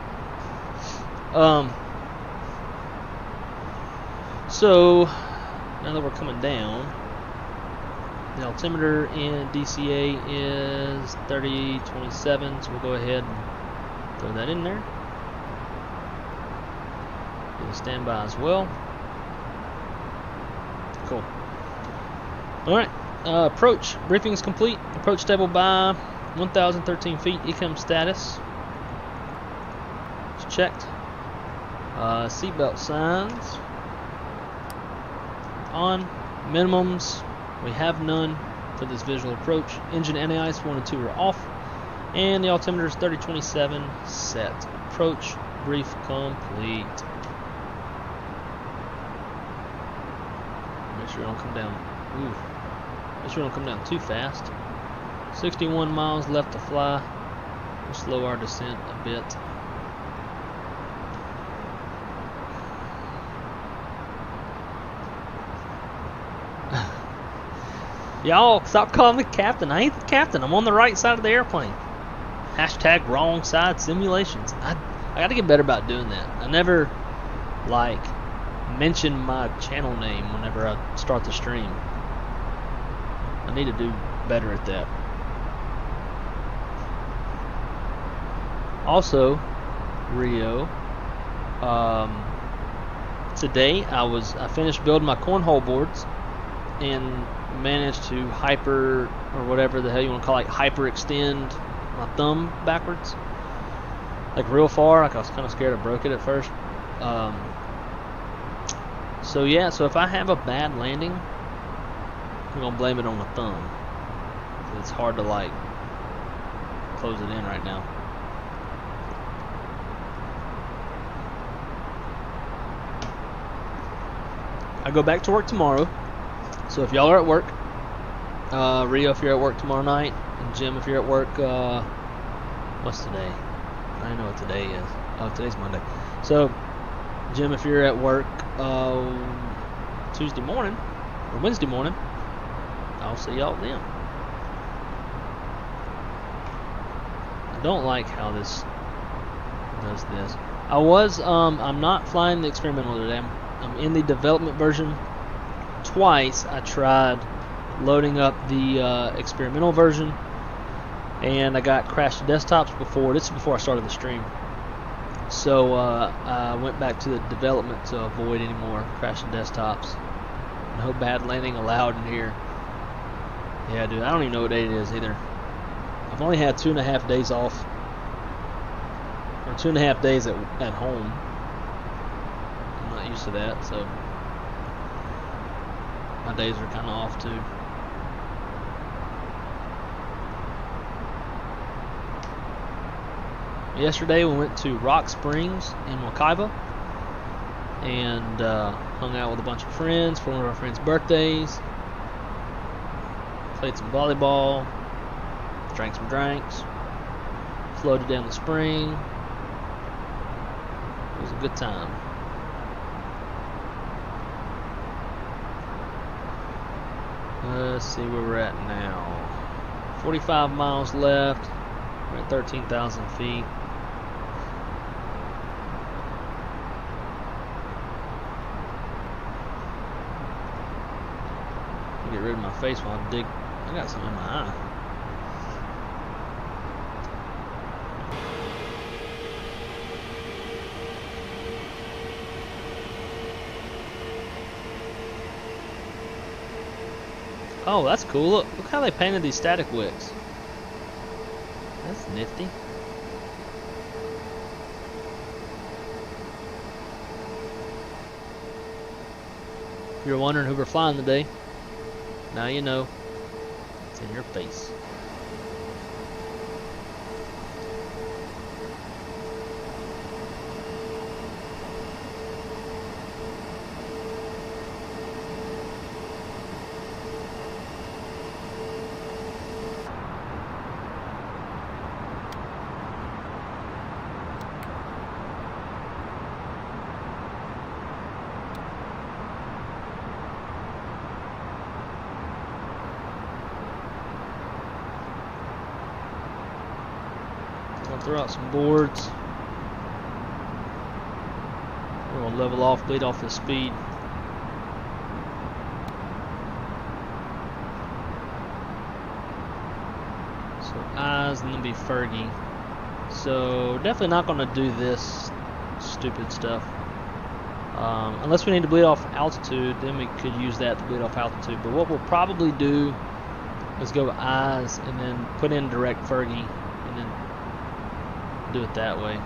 So now that we're coming down, the altimeter in DCA is 3027, so we'll go ahead and throw that in there. Do the standby as well. Cool. Alright, approach briefing is complete. Approach stable by 1,013 feet. ECM status is checked. Seatbelt signs on. Minimums, we have none for this visual approach. Engine anti-ice 1 and 2 are off. And the altimeter is 3027 set. Approach brief complete. Make sure you don't come down. Ooh. Make sure you don't come down too fast. 61 miles left to fly. We'll slow our descent a bit. Y'all, stop calling me captain. I ain't the captain. I'm on the right side of the airplane. Hashtag wrong side simulations. I gotta get better about doing that. I never, like, mention my channel name whenever I start the stream. I need to do better at that. Also, Rio, today I finished building my cornhole boards and managed to hyper, or whatever the hell you want to call it, hyper extend my thumb backwards, like real far. Like I was kind of scared I broke it at first. So yeah, so if I have a bad landing, I'm gonna blame it on the thumb. It's hard to like close it in right now. I go back to work tomorrow. So if y'all are at work, Rio, if you're at work tomorrow night, and Jim, if you're at work, what's today? I don't know what today is. Oh, today's Monday. So, Jim, if you're at work Tuesday morning or Wednesday morning, I'll see y'all then. I don't like how this does this. I'm not flying the experimental today. I'm in the development version. Twice I tried loading up the experimental version, and I got crashed desktops before. This is before I started the stream. So I went back to the development to avoid any more crashing desktops. No bad landing allowed in here. Yeah, dude, I don't even know what day it is either. I've only had 2.5 days off. Or 2.5 days at home. I'm not used to that, so my days are kind of off too. Yesterday we went to Rock Springs in Wekiva and hung out with a bunch of friends for one of our friends' birthdays. Played some volleyball, drank some drinks, floated down the spring. It was a good time. Let's see where we're at now. 45 miles left. We're at 13,000 feet. Get rid of my face while I dig. I got something in my eye. Oh, that's cool. Look how they painted these static wicks. That's nifty. If you're wondering who we're flying today, now you know. It's in your face. Throw out some boards. We're gonna level off, bleed off the speed. So eyes and then be Fergie. So definitely not gonna do this stupid stuff. Unless we need to bleed off altitude, then we could use that to bleed off altitude. But what we'll probably do is go eyes and then put in direct Fergie and then do it that way.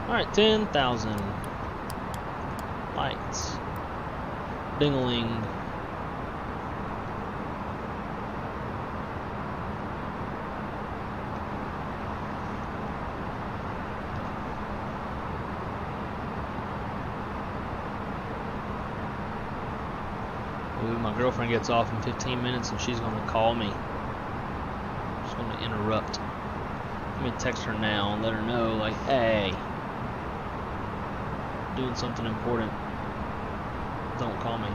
Alright, 10,000 lights. Ding-a-ling. My girlfriend gets off in 15 minutes and she's going to call me. She's going to interrupt. Let me text her now and let her know, like, hey, doing something important. Don't call me.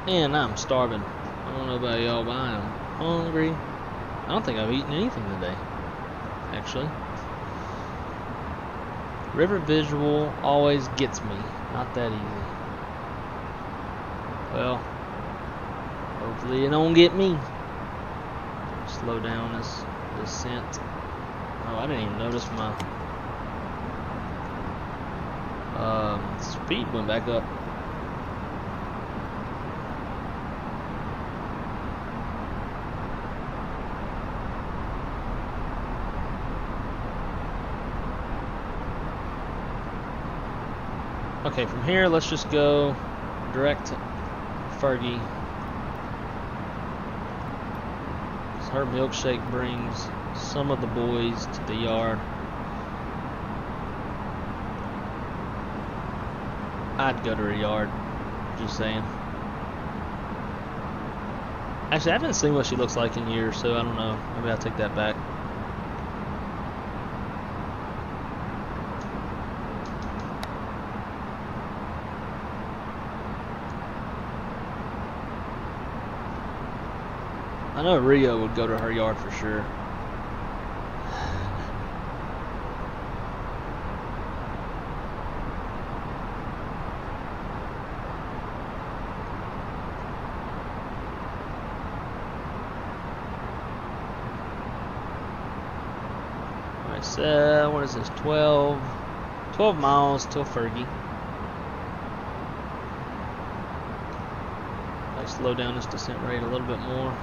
And I'm starving. I don't know about y'all, but I am hungry. I don't think I've eaten anything today, actually. River visual always gets me. Not that easy. Well, hopefully it don't get me. Slow down this descent. Oh, I didn't even notice my speed went back up. Okay, from here, let's just go direct to Fergie. Her milkshake brings some of the boys to the yard. I'd go to her yard. Just saying. Actually, I haven't seen what she looks like in years, so I don't know. Maybe I'll take that back. I know Rio would go to her yard for sure. What is this? 12 miles till Fergie. I slow down this descent rate a little bit more.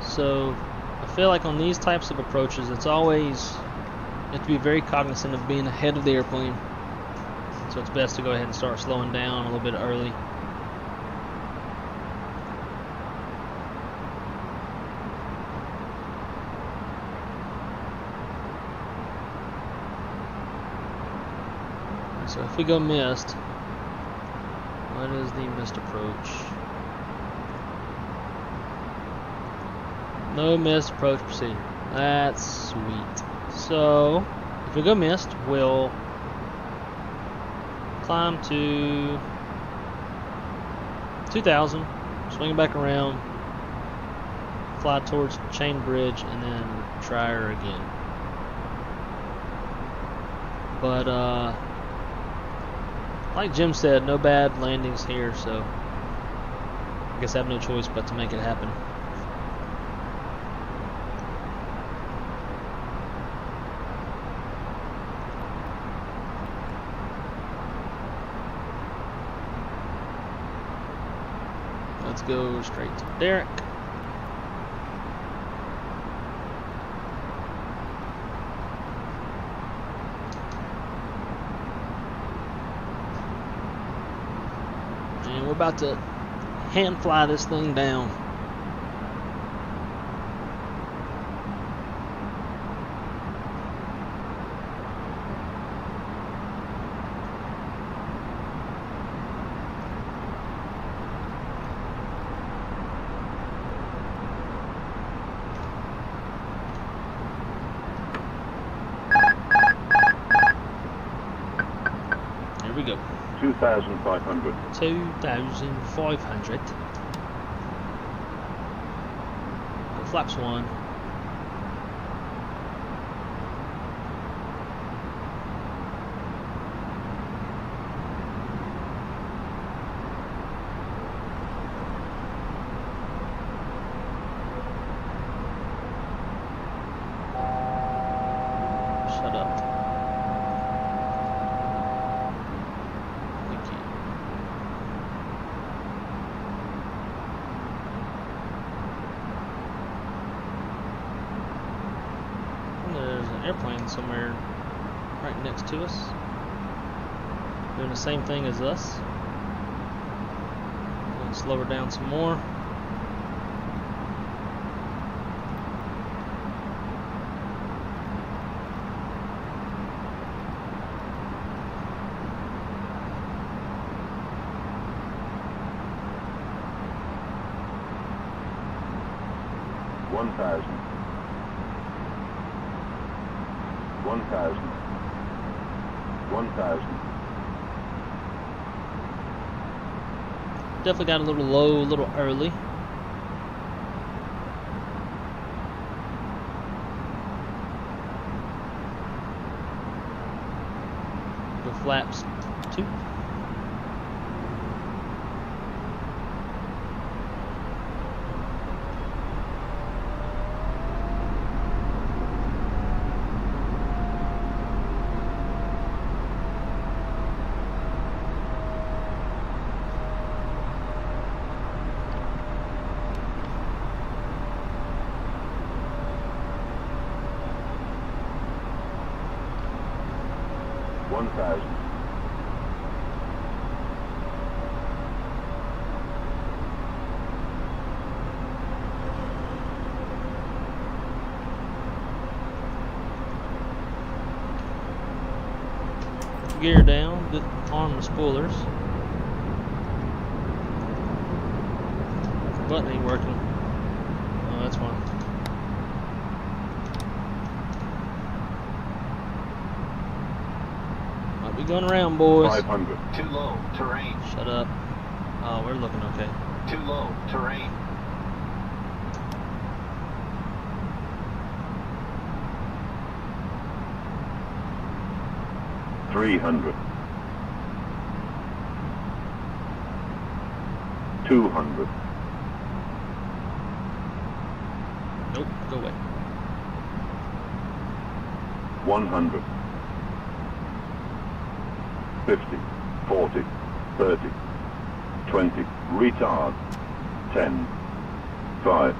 So I feel like on these types of approaches, it's always, you have to be very cognizant of being ahead of the airplane. So it's best to go ahead and start slowing down a little bit early. So if we go missed, what is the missed approach? No missed approach procedure. That's sweet. So, if we go missed, we'll climb to 2,000, swing it back around, fly towards Chain Bridge, and then try her again. But, like Jim said, no bad landings here, so I guess I have no choice but to make it happen. Let's go straight to Derek. And we're about to hand fly this thing down. Here we go. 2,500. 2,500. Go flaps 1. Shut up. Thank you. There's an airplane somewhere right next to us, doing the same thing as us. We'll slow her down some more. One thousand. Definitely got a little low, a little early. Go single flaps 2. Gear down, good arm the spoilers. Button ain't working. Oh, that's fine. Might be going around, boys. 500. Too low, terrain. Shut up. Oh, we're looking okay. Too low, terrain. $300. $200. Nope, go away. 100. 50. 40. 30. 20. Retard. 10. 5.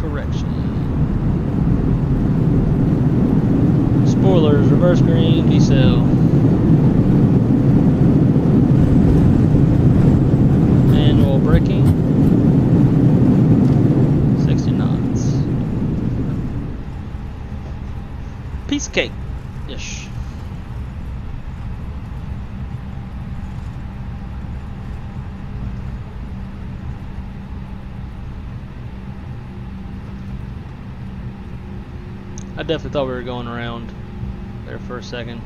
Correction. Spoilers, reverse green, decel. Manual braking. 60 knots. Piece of cake. Ish. I definitely thought we were going around there for a second.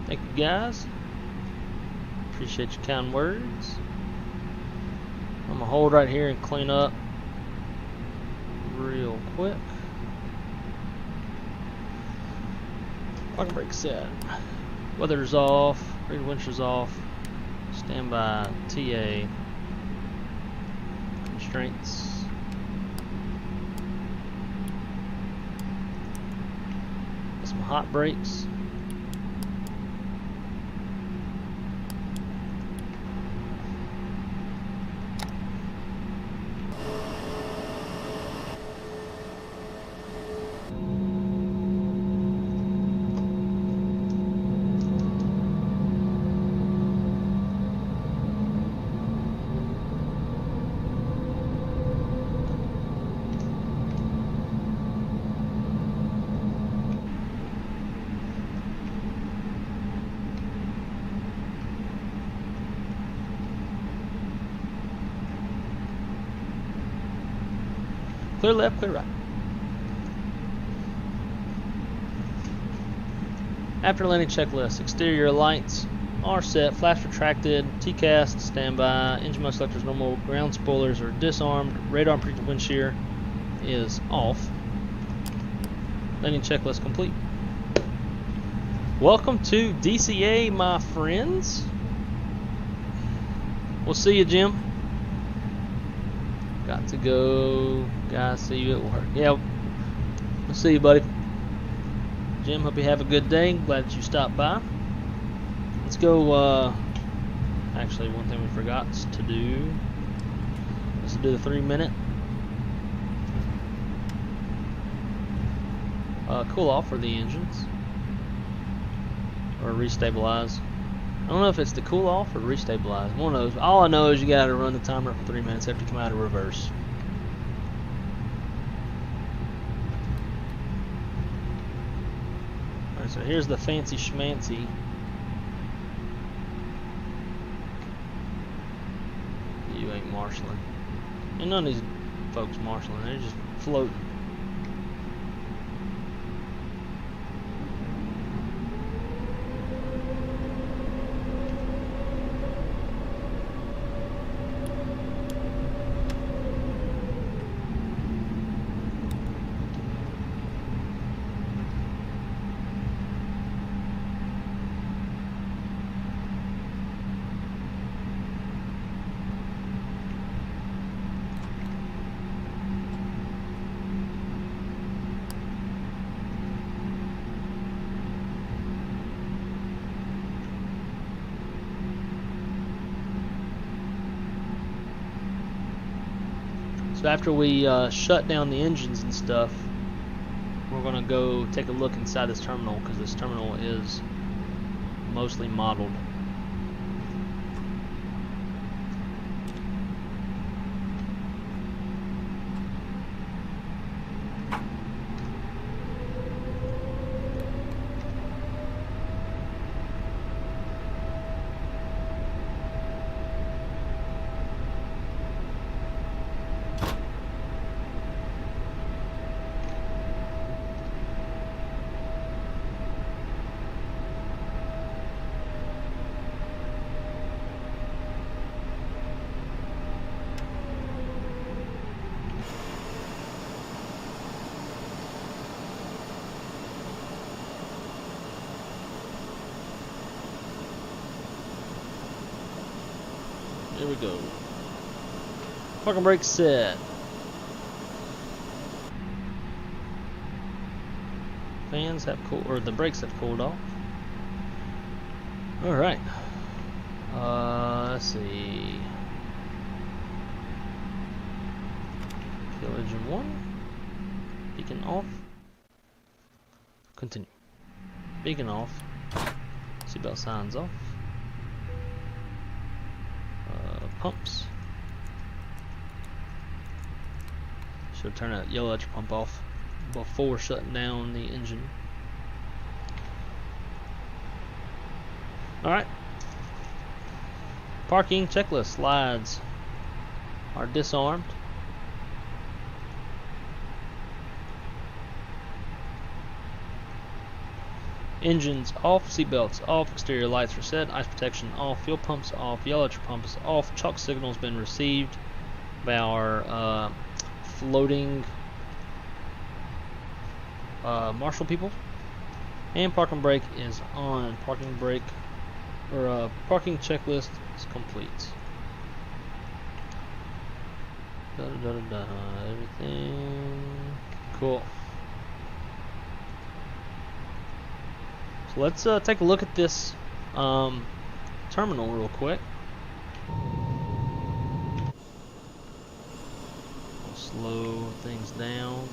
Thank you guys. Appreciate your kind words. I'm gonna hold right here and clean up real quick. Parking brake set. Weather's off. Rear winch off. Standby. TA. Constraints. Some hot brakes. Clear left, clear right. After landing checklist, exterior lights are set, flash retracted, T-cast, standby, engine mode selectors normal, ground spoilers are disarmed, radar and predictive wind shear is off. Landing checklist complete. Welcome to DCA, my friends. We'll see you, Jim. Got to go. Guys, see you at work. Yeah, we'll see you, buddy. Jim, hope you have a good day. Glad that you stopped by. Let's go. Actually, one thing we forgot to do is to do the 3-minute cool off for the engines, or restabilize. I don't know if it's the cool off or restabilize. One of those. All I know is you got to run the timer for 3 minutes after you come out of reverse. Alright, so here's the fancy schmancy. You ain't marshalling. And none of these folks marshalling. They're just floating. So after we shut down the engines and stuff, we're going to go take a look inside this terminal, because this terminal is mostly modeled. Here we go. Parking brake set. Fans have cooled, or the brakes have cooled off. All right. Let's see. Fuel engine 1. Beacon off. Continue. Beacon off. Seatbelt signs off. Pumps. Should turn that yellow electric pump off before shutting down the engine. Alright. Parking checklist slides are disarmed. Engines off, seatbelts off, exterior lights are set, ice protection off, fuel pumps off, yellow electric pumps off, chalk signal's been received by our floating marshal people, and parking brake is on. Parking brake, or parking checklist is complete. Everything cool. So let's take a look at this terminal real quick. We'll slow things down.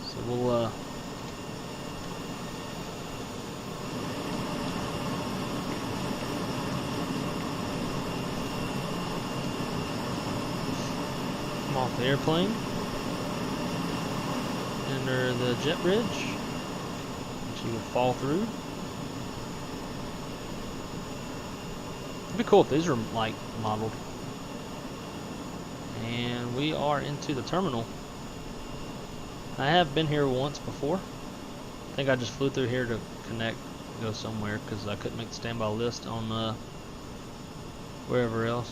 So we'll off the airplane, enter the jet bridge, which you will fall through. It'd be cool if these were like modeled. And we are into the terminal. I have been here once before. I think I just flew through here to connect, go somewhere, because I couldn't make the standby list on wherever else.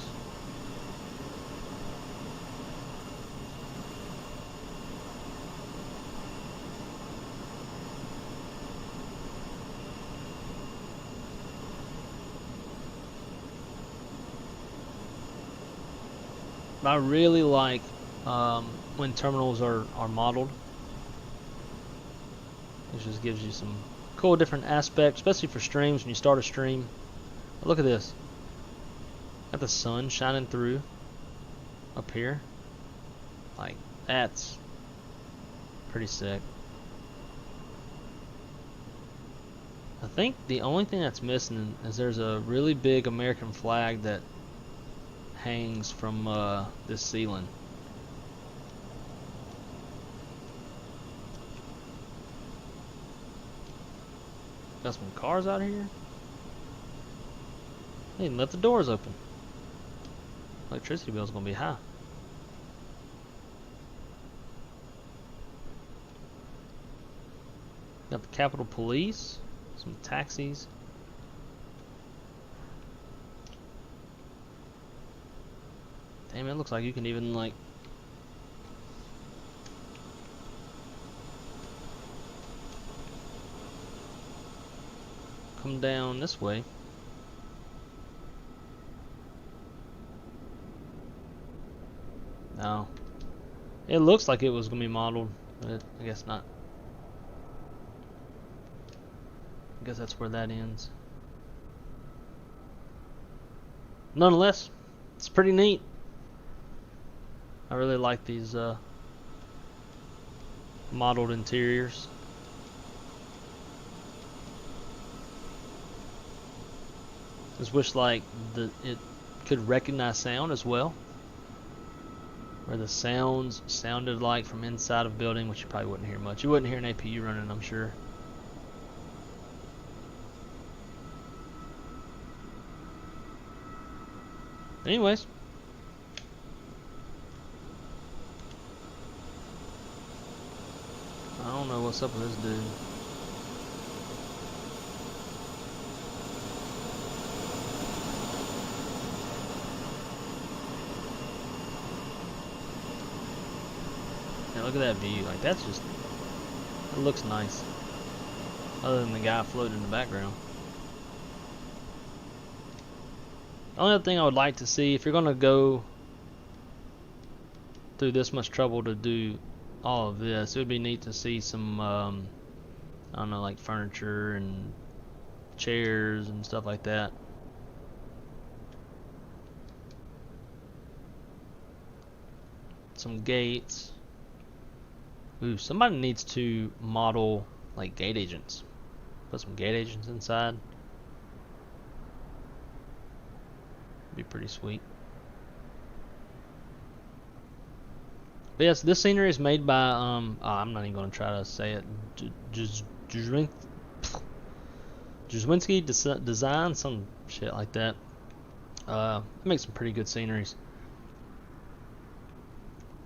I really like when terminals are modeled. It just gives you some cool different aspects, especially for streams when you start a stream. But look at this. Got the sun shining through up here. Like, that's pretty sick. I think the only thing that's missing is there's a really big American flag that hangs from this ceiling. Got some cars out here. They even left the doors open. Electricity bill's gonna be high. Got the Capitol Police, some taxis. Damn, it looks like you can even like come down this way. No. It looks like it was gonna be modeled, but I guess not. I guess that's where that ends. Nonetheless, it's pretty neat. I really like these modeled interiors. Just wish like it could recognize sound as well, where the sounds sounded like from inside of a building, which you probably wouldn't hear much. You wouldn't hear an APU running, I'm sure. Anyways, I don't know what's up with this dude. Yeah, look at that view. Like, that's just, it looks nice. Other than the guy floating in the background. The only other thing I would like to see, if you're going to go through this much trouble to do all of this, it would be neat to see some, I don't know, like furniture and chairs and stuff like that. Some gates. Ooh, somebody needs to model like gate agents. Put some gate agents inside. Be pretty sweet. But yes, this scenery is made by I'm not even going to try to say it. JETBLUE Design, some shit like that. It makes some pretty good sceneries.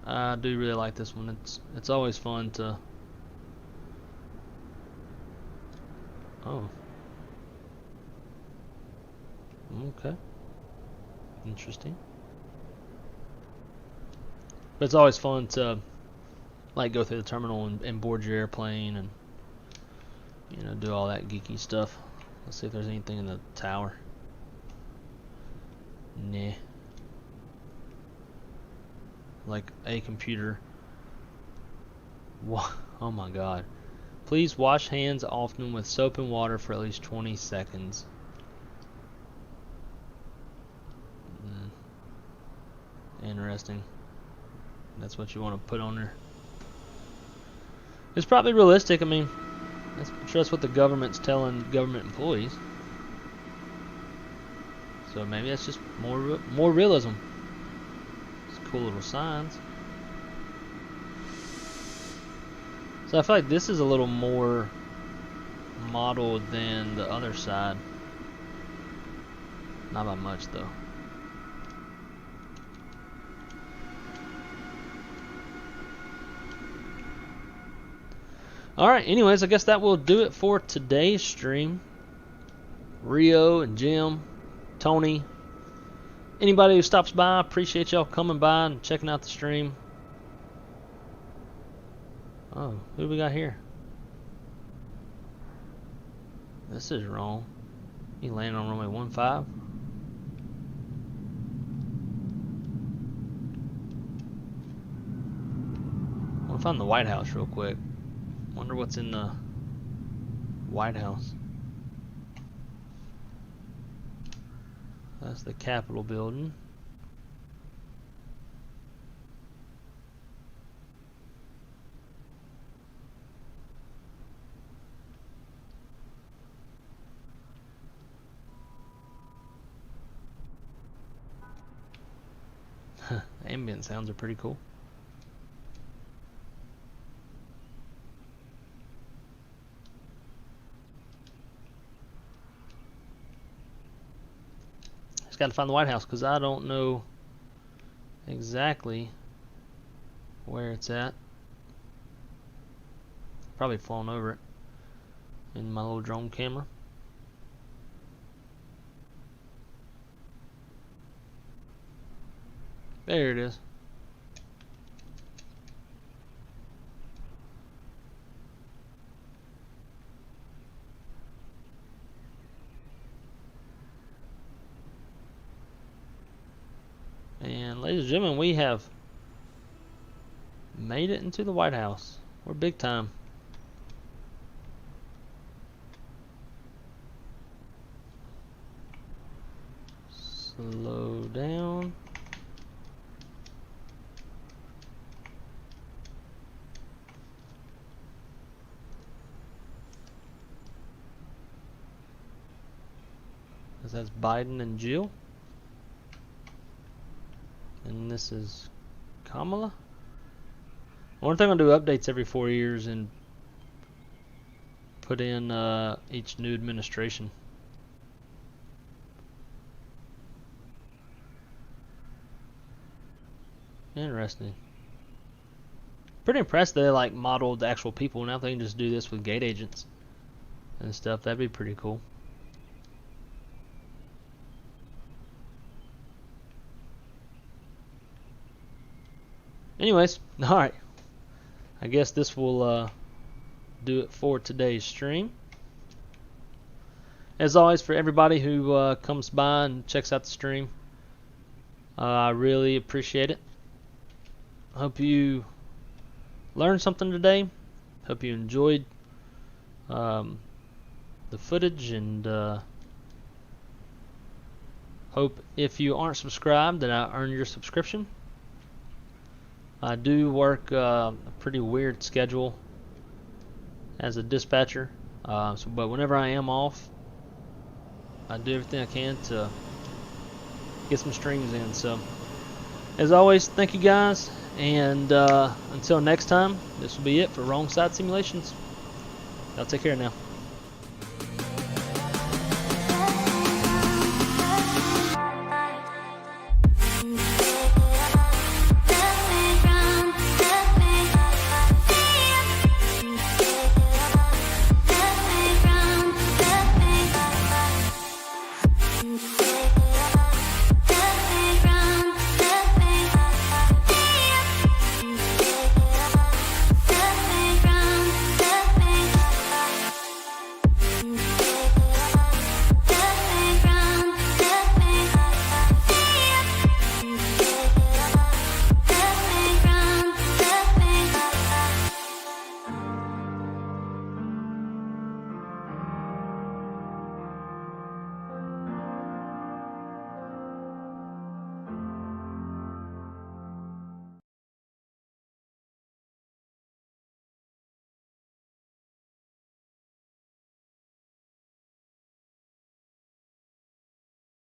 I do really like this one. It's always fun to. Oh. Okay. Interesting. But it's always fun to like go through the terminal and board your airplane and, you know, do all that geeky stuff. Let's see if there's anything in the tower. Nah. Like a computer. Oh my god. Please wash hands often with soap and water for at least 20 seconds. Interesting. That's what you want to put on there. It's probably realistic. I mean, I'm sure that's what the government's telling government employees. So maybe that's just more realism. It's cool little signs. So I feel like this is a little more modeled than the other side. Not by much though. Alright, anyways, I guess that will do it for today's stream. Rio and Jim, Tony, anybody who stops by, appreciate y'all coming by and checking out the stream. Oh, who do we got here? This is wrong. He landed on runway 15. I want to find the White House real quick. Wonder what's in the White House. That's the Capitol building. Ambient sounds are pretty cool. got to find the White House because I don't know exactly where it's at. Probably flown over it in my little drone camera. There it is. And ladies and gentlemen, we have made it into the White House. We're big time. Slow down. That's Biden and Jill. And this is Kamala. One thing I'll do updates every 4 years and put in each new administration. Interesting. Pretty impressed they like modeled the actual people. Now they can just do this with gate agents and stuff. That'd be pretty cool. Anyways, alright. I guess this will do it for today's stream. As always, for everybody who comes by and checks out the stream, I really appreciate it. Hope you learned something today. Hope you enjoyed the footage, and hope if you aren't subscribed that I earn your subscription. I do work a pretty weird schedule as a dispatcher, but whenever I am off, I do everything I can to get some streams in. So, as always, thank you guys, and until next time, this will be it for Wrong Side Simulations. Y'all take care now.